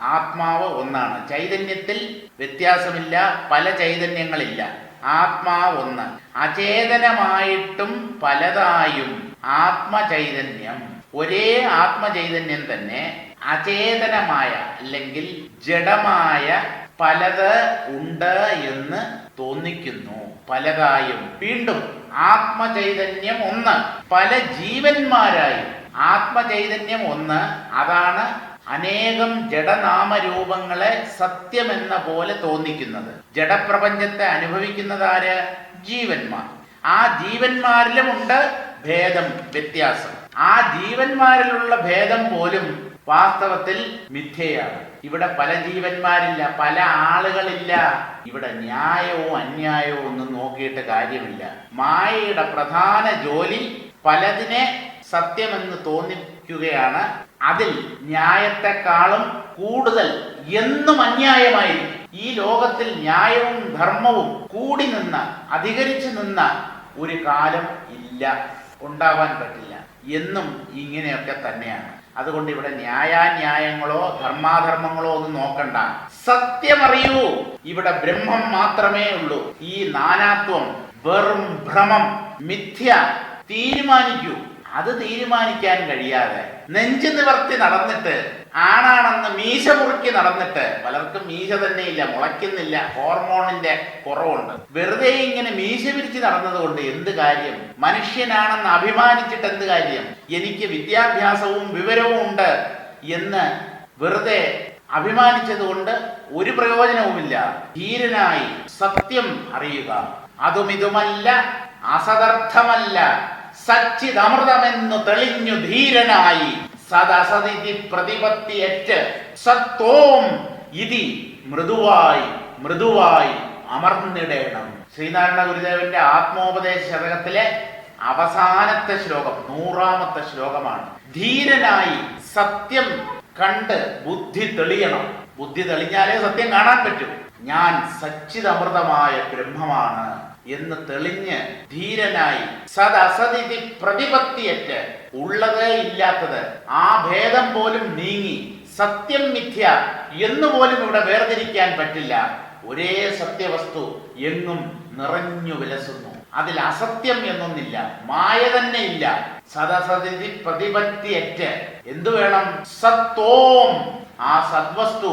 ആത്മാവ് ഒന്നാണ്. ചൈതന്യത്തിൽ വ്യത്യാസമില്ല, പല ചൈതന്യങ്ങളില്ല. ആത്മാവൊന്ന്. അചേതനമായിട്ടും പലതായും ആത്മചൈതന്യം, ഒരേ ആത്മചൈതന്യം തന്നെ അചേതനമായ അല്ലെങ്കിൽ ജഡമായ പലത് ഉണ്ട് എന്ന് തോന്നിക്കുന്നു. പലതായും. വീണ്ടും ആത്മചൈതന്യം ഒന്ന്, പല ജീവന്മാരായും. ആത്മചൈതന്യം ഒന്ന്, അതാണ് അനേകം ജഡനാമരൂപങ്ങളെ സത്യമെന്ന പോലെ തോന്നിക്കുന്നത്. ജഡപ്രപഞ്ചത്തെ അനുഭവിക്കുന്നതാര്? ജീവന്മാർ. ആ ജീവന്മാരിലുമുണ്ട് ഭേദം, വ്യത്യാസം. ആ ജീവന്മാരിലുള്ള ഭേദം പോലും വാസ്തവത്തിൽ മിഥ്യയാണ്. ഇവിടെ പല ജീവന്മാരില്ല, പല ആളുകളില്ല. ഇവിടെ ന്യായവും അന്യായവും ഒന്നും നോക്കിയിട്ട് കാര്യമില്ല. മായയുടെ പ്രധാന ജോലി പലതിനെ സത്യമെന്ന് തോന്നിക്കുകയാണ്. അതിൽ ന്യായത്തെക്കാളും കൂടുതൽ എന്നും അന്യായമായിരിക്കും. ഈ ലോകത്തിൽ ന്യായവും ധർമ്മവും കൂടി നിന്ന, അധികരിച്ചു നിന്ന ഒരു കാലം ഇല്ല, ഉണ്ടാവാൻ പറ്റില്ല. എന്നും ഇങ്ങനെയൊക്കെ തന്നെയാണ്. അതുകൊണ്ട് ഇവിടെ ന്യായാന്യായങ്ങളോ ധർമാധർമ്മങ്ങളോ ഒന്നും നോക്കണ്ട. സത്യമറിയൂ. ഇവിടെ ബ്രഹ്മം മാത്രമേ ഉള്ളൂ. ഈ നാനാത്വം വെറും ഭ്രമം, മിഥ്യ തീരുമാനിക്കൂ. അത് തീരുമാനിക്കാൻ കഴിയാതെ നെഞ്ചു നിവർത്തി നടന്നിട്ട്, ആണാണെന്ന് മീശ മുറുക്കി നടന്നിട്ട്, പലർക്കും മീശ തന്നെ ഇല്ല, മുളയ്ക്കുന്നില്ല, ഹോർമോണിന്റെ കുറവുണ്ട്, വെറുതെ ഇങ്ങനെ മീശ പിരിച്ച് നടന്നതുകൊണ്ട് എന്ത് കാര്യം? മനുഷ്യനാണെന്ന് അഭിമാനിച്ചിട്ട് എന്ത് കാര്യം? എനിക്ക് വിദ്യാഭ്യാസവും വിവരവും ഉണ്ട് എന്ന് വെറുതെ അഭിമാനിച്ചത് കൊണ്ട് ഒരു പ്രയോജനവുമില്ല. ധീരനായി സത്യം അറിയുക, അതും ഇതുമല്ല, അസദർത്ഥമല്ല, സച്ചിദമൃതമെന്നു തെളിഞ്ഞു ധീരനായി സദസതിഥി പ്രതിപത്തിയേറ്റ് സത്തോം ഇതി മൃദുവായി മൃദുവായി അമർന്നിടേണം. ശ്രീനാരായണ ഗുരുദേവന്റെ ആത്മോപദേശ ശതകത്തിലെ അവസാനത്തെ ശ്ലോകം, 100ാമത്തെ ശ്ലോകമാണ്. ധീരനായി സത്യം കണ്ട് ബുദ്ധി തെളിയണം. ബുദ്ധി തെളിഞ്ഞാലേ സത്യം കാണാൻ പറ്റും. ഞാൻ സച്ചിദമൃതമായ ബ്രഹ്മമാണ് എന്ന് തെളിഞ്ഞ് ധീരനായി സദസതിഥി പ്രതിപത്തിയേറ്റ്, ഉള്ളത് ഇല്ലാത്തത് ആ ഭേദം പോലും നീങ്ങി, സത്യം മിഥ്യ എന്നുപോലും ഇവിടെ വേർതിരിക്കാൻ പറ്റില്ല. ഒരേ സത്യവസ്തു എങ്ങും നിറഞ്ഞു വിലസുന്നു. അതിൽ അസത്യം എന്നൊന്നില്ല, മായ തന്നെ ഇല്ല. സദസതിഥി പ്രതിപത്തിയേറ്റ് എന്തു വേണം? സത്തോം, ആ സദ്വസ്തു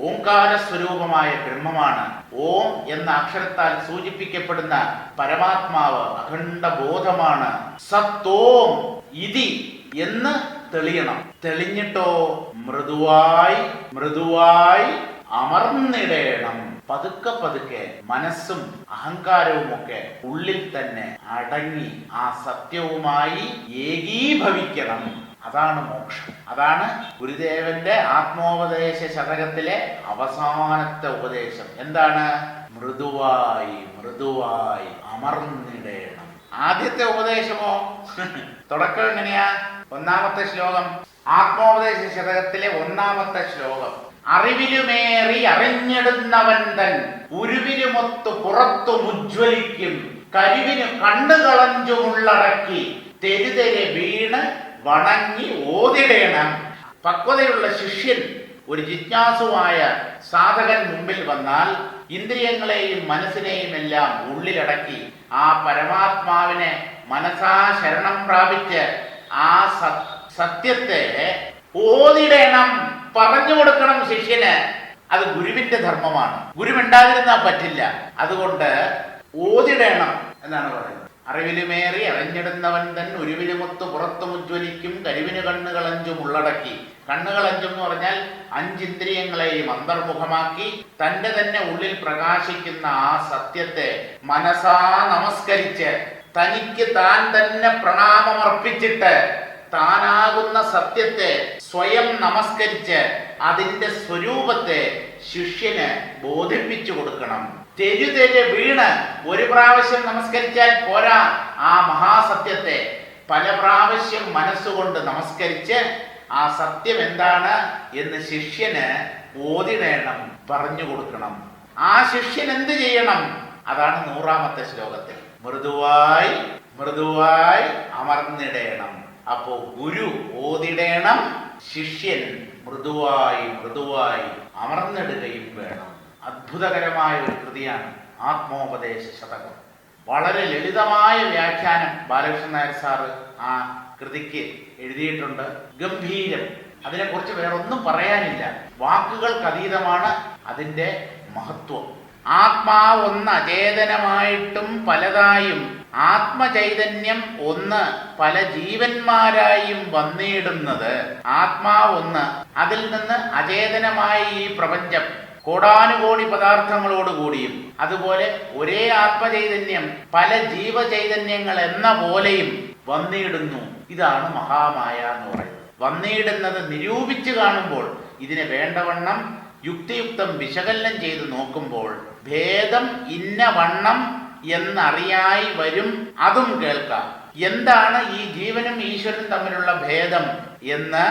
ഓംകാര സ്വരൂപമായ ബ്രഹ്മമാണ്. ഓം എന്ന അക്ഷരത്താൽ സൂചിപ്പിക്കപ്പെടുന്ന പരമാത്മാവ് അഖണ്ഡ ബോധമാണ്. സത്തോം ഇതി എന്ന് തെളിയണം. തെളിഞ്ഞിട്ടോ മൃദുവായി മൃദുവായി അമർന്നിടേണം. പതുക്കെ പതുക്കെ മനസ്സും അഹങ്കാരവും ഒക്കെ ഉള്ളിൽ തന്നെ അടങ്ങി ആ സത്യവുമായി ഏകീഭവിക്കണം. അതാണ് മോക്ഷം. അതാണ് ഗുരുദേവന്റെ ആത്മോപദേശ ശതകത്തിലെ അവസാനത്തെ ഉപദേശം. എന്താണ്? മൃദുവായി മൃദുവായി അമർന്നിടേണം. ആദ്യത്തെ ഉപദേശമോ തുടക്കം എങ്ങനെയാ? 1ാമത്തെ ശ്ലോകം, ആത്മോപദേശ ശതകത്തിലെ 1ാമത്തെ ശ്ലോകം. അറിവിലുമേറി അറിഞ്ഞിടുന്നവൻ തൻ ഉരുവിലുമൊത്തു പുറത്തു മുജ്വലിക്കും, കരുവിനു കണ്ണുകളഞ്ചുമുള്ളടക്കി തെരുതെരെ വീണ് വണങ്ങി ഓതിടേണം. പക്വതയുള്ള ശിഷ്യൻ, ഒരു ജിജ്ഞാസുവായ സാധകൻ മുമ്പിൽ വന്നാൽ ഇന്ദ്രിയങ്ങളെയും മനസ്സിനെയും എല്ലാം ഉള്ളിലടക്കി ആ പരമാത്മാവിനെ മനസാ ശരണം പ്രാപിച്ച് ആ സത്യത്തെ ഓതിടേണം, പറഞ്ഞു കൊടുക്കണം ശിഷ്യന്. അത് ഗുരുവിന്റെ ധർമ്മമാണ്. ഗുരുവുണ്ടാതിരുന്നാൽ പറ്റില്ല. അതുകൊണ്ട് ഓതിടേണം എന്നാണ് പറയുന്നത്. അറിവിലുമേറി അറിഞ്ഞിടുന്നവൻ തൻ ഉരുവിലുമൊത്ത് പുറത്തു മുജ്വലിക്കും, കരിവിന് കണ്ണുകളഞ്ചും ഉള്ളടക്കി. കണ്ണുകളഞ്ചും എന്ന് പറഞ്ഞാൽ 5 ഇന്ദ്രിയങ്ങളെയും അന്തർമുഖമാക്കി തന്റെ തന്നെ ഉള്ളിൽ പ്രകാശിക്കുന്ന ആ സത്യത്തെ മനസാ നമസ്കരിച്ച്, തനിക്ക് താൻ തന്നെ പ്രണാമമർപ്പിച്ചിട്ട്, താനാകുന്ന സത്യത്തെ സ്വയം നമസ്കരിച്ച് അതിന്റെ സ്വരൂപത്തെ ശിഷ്യന് ബോധിപ്പിച്ചു കൊടുക്കണം. തെരുതെരെ വീണ് ഒരു പ്രാവശ്യം നമസ്കരിച്ചാൽ പോരാ. ആ മഹാസത്യത്തെ പല പ്രാവശ്യം മനസ്സുകൊണ്ട് നമസ്കരിച്ച് ആ സത്യം എന്താണ് എന്ന് ശിഷ്യന് ഓതിടേണം, പറഞ്ഞു കൊടുക്കണം. ആ ശിഷ്യൻ എന്ത് ചെയ്യണം? അതാണ് 100ാമത്തെ ശ്ലോകത്തിൽ. മൃദുവായി മൃദുവായി അമർന്നിടേണം. അപ്പോ ഗുരു ഓതിടേണം, ശിഷ്യൻ മൃദുവായി മൃദുവായി അമർന്നിടുകയും വേണം. അത്ഭുതകരമായ ഒരു കൃതിയാണ് ആത്മോപദേശ ശതകം. വളരെ ലളിതമായ വ്യാഖ്യാനം ബാലകൃഷ്ണൻ നായർ സാറ് ആ കൃതിക്ക് എഴുതിയിട്ടുണ്ട്. ഗംഭീരം. അതിനെക്കുറിച്ച് വേറൊന്നും പറയാനില്ല. വാക്കുകൾക്കതീതമാണ് അതിൻ്റെ മഹത്വം. ആത്മാവൊന്ന് അചേതനമായിട്ടും പലതായും, ആത്മചൈതന്യം ഒന്ന് പല ജീവന്മാരായും വന്നിടുന്നത്. ആത്മാവൊന്ന്, അതിൽ നിന്ന് അചേതനമായ ഈ പ്രപഞ്ചം കോടാനുകോടി പദാർത്ഥങ്ങളോടുകൂടിയും, അതുപോലെ ഒരേ ആത്മചൈതന്യം പല ജീവചൈതന്യങ്ങൾ എന്ന പോലെയും വന്നിടുന്നു. ഇതാണ് മഹാമായ എന്ന് പറയുന്നത്. വന്നിടുന്നത് നിരൂപിച്ചു കാണുമ്പോൾ, ഇതിനെ വേണ്ടവണ്ണം യുക്തിയുക്തം വിശകലനം ചെയ്ത് നോക്കുമ്പോൾ ഭേദം ഇന്ന വണ്ണം എന്നറിയായി വരും. അതും കേൾക്കാം. എന്താണ് ഈ ജീവനും ഈശ്വരനും തമ്മിലുള്ള ഭേദം എന്ന്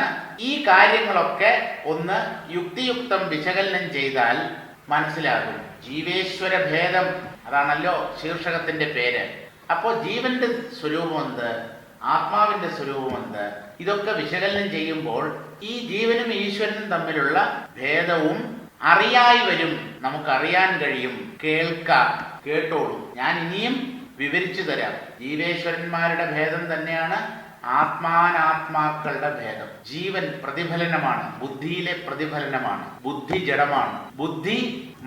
ഈ കാര്യങ്ങളൊക്കെ ഒന്ന് യുക്തിയുക്തം വിശകലനം ചെയ്താൽ മനസ്സിലാകും. ജീവേശ്വര ഭേദം, അതാണല്ലോ ശീർഷകത്തിന്റെ പേര്. അപ്പോൾ ജീവന്റെ സ്വരൂപം എന്ത്, ആത്മാവിന്റെ സ്വരൂപം എന്ത്, ഇതൊക്കെ വിശകലനം ചെയ്യുമ്പോൾ ഈ ജീവനും ഈശ്വരനും തമ്മിലുള്ള ഭേദവും അറിയായി വരും. നമുക്കറിയാൻ കഴിയും. കേൾക്കാം, കേട്ടോളൂ. ഞാൻ ഇനിയും വിവരിച്ചു തരാം. ജീവേശ്വരന്മാരുടെ ഭേദം തന്നെയാണ് ആത്മാനാത്മാക്കളുടെ ഭേദം. ജീവൻ പ്രതിഫലനമാണ്, ബുദ്ധിയിലെ പ്രതിഫലനമാണ്. ബുദ്ധി ജഡമാണ്. ബുദ്ധി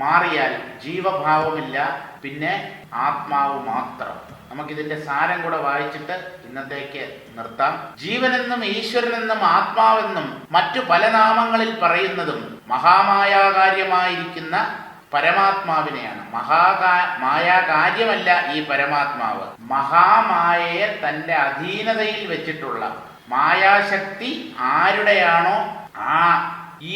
മാറിയാൽ ജീവഭാവമില്ല, പിന്നെ ആത്മാവ് മാത്രം. നമുക്കിതിന്റെ സാരം കൂടെ വായിച്ചിട്ട് ഇന്നത്തേക്ക് നിർത്താം. ജീവനെന്നും ഈശ്വരനെന്നും ആത്മാവെന്നും മറ്റു പല നാമങ്ങളിൽ പറയുന്നതും മഹാമായാകാര്യമായിരിക്കുന്ന പരമാത്മാവിനെയാണ്. മായാകാര്യമല്ല ഈ പരമാത്മാവ്. മഹാമായയെ തന്റെ അധീനതയിൽ വെച്ചിട്ടുള്ള മായാശക്തി ആരുടെയാണോ ആ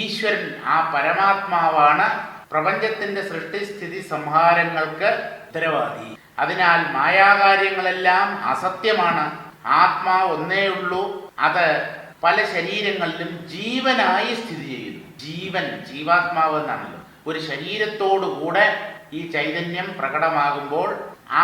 ഈശ്വരൻ, ആ പരമാത്മാവാണ് പ്രപഞ്ചത്തിന്റെ സൃഷ്ടിസ്ഥിതി സംഹാരങ്ങൾക്ക് ഉത്തരവാദി. അതിനാൽ മായാകാര്യങ്ങളെല്ലാം അസത്യമാണ്. ആത്മാവ് ഒന്നേ ഉള്ളൂ. അത് പല ശരീരങ്ങളിലും ജീവനായി സ്ഥിതി ചെയ്യുന്നു. ജീവൻ, ജീവാത്മാവ് എന്നാണല്ലോ. ഒരു ശരീരത്തോടുകൂടെ ഈ ചൈതന്യം പ്രകടമാകുമ്പോൾ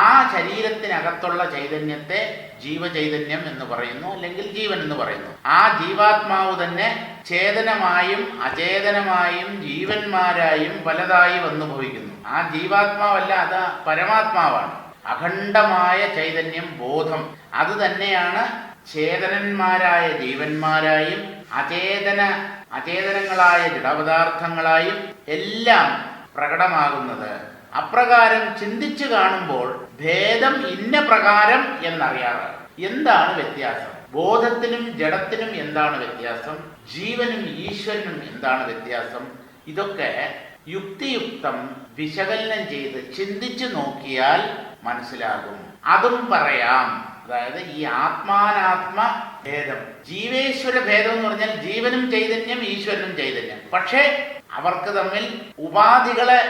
ആ ശരീരത്തിനകത്തുള്ള ചൈതന്യത്തെ ജീവചൈതന്യം എന്ന് പറയുന്നു, അല്ലെങ്കിൽ ജീവൻ എന്ന് പറയുന്നു. ആ ജീവാത്മാവ് തന്നെ ചേതനമായും അചേതനമായും ജീവന്മാരായും പലതായി വന്നു ഭവിക്കുന്നു. ആ ജീവാത്മാവല്ല, അത് പരമാത്മാവാണ്. അഖണ്ഡമായ ചൈതന്യം, ബോധം, അത് തന്നെയാണ് ചേതനന്മാരായ ജീവന്മാരായും അചേതനങ്ങളായ ജഡപദാർത്ഥങ്ങളായും എല്ലാം പ്രകടമാകുന്നത്. അപ്രകാരം ചിന്തിച്ചു കാണുമ്പോൾ ഭേദം ഇന്ന പ്രകാരം എന്നറിയാറ്. എന്താണ് വ്യത്യാസം? ബോധത്തിനും ജഡത്തിനും എന്താണ് വ്യത്യാസം? ജീവനും ഈശ്വരനും എന്താണ് വ്യത്യാസം? ഇതൊക്കെ യുക്തിയുക്തം വിശകലനം ചെയ്ത് ചിന്തിച്ചു നോക്കിയാൽ മനസ്സിലാകും. അതും പറയാം. അതായത് ഈ ആത്മാനാത്മ ഭേദം, ജീവേശ്വര ഭേദം എന്ന് പറഞ്ഞാൽ ജീവനും ചൈതന്യം, ഈശ്വരനും ചൈതന്യം. പക്ഷേ അവർക്ക് തമ്മിൽ ഉപാധികളെ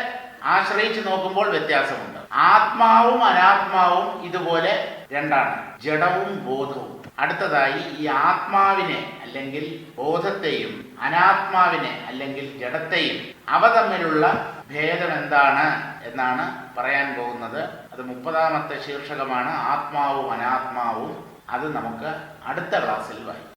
ആശ്രയിച്ച് നോക്കുമ്പോൾ വ്യത്യാസമുണ്ട്. ആത്മാവും അനാത്മാവും ഇതുപോലെ രണ്ടാണ്, ജഡവും ബോധവും. അടുത്തതായി ഈ ആത്മാവിനെ അല്ലെങ്കിൽ ബോധത്തെയും അനാത്മാവിനെ അല്ലെങ്കിൽ ജഡത്തെയും അവ തമ്മിലുള്ള ഭേദം എന്താണ് എന്നാണ് പറയാൻ പോകുന്നത്. അത് 30-ാമത്തെ ശീർഷകമാണ്, ആത്മാവും അനാത്മാവും. അത് നമുക്ക് അടുത്ത ക്ലാസ്സിൽ വായിക്കാം.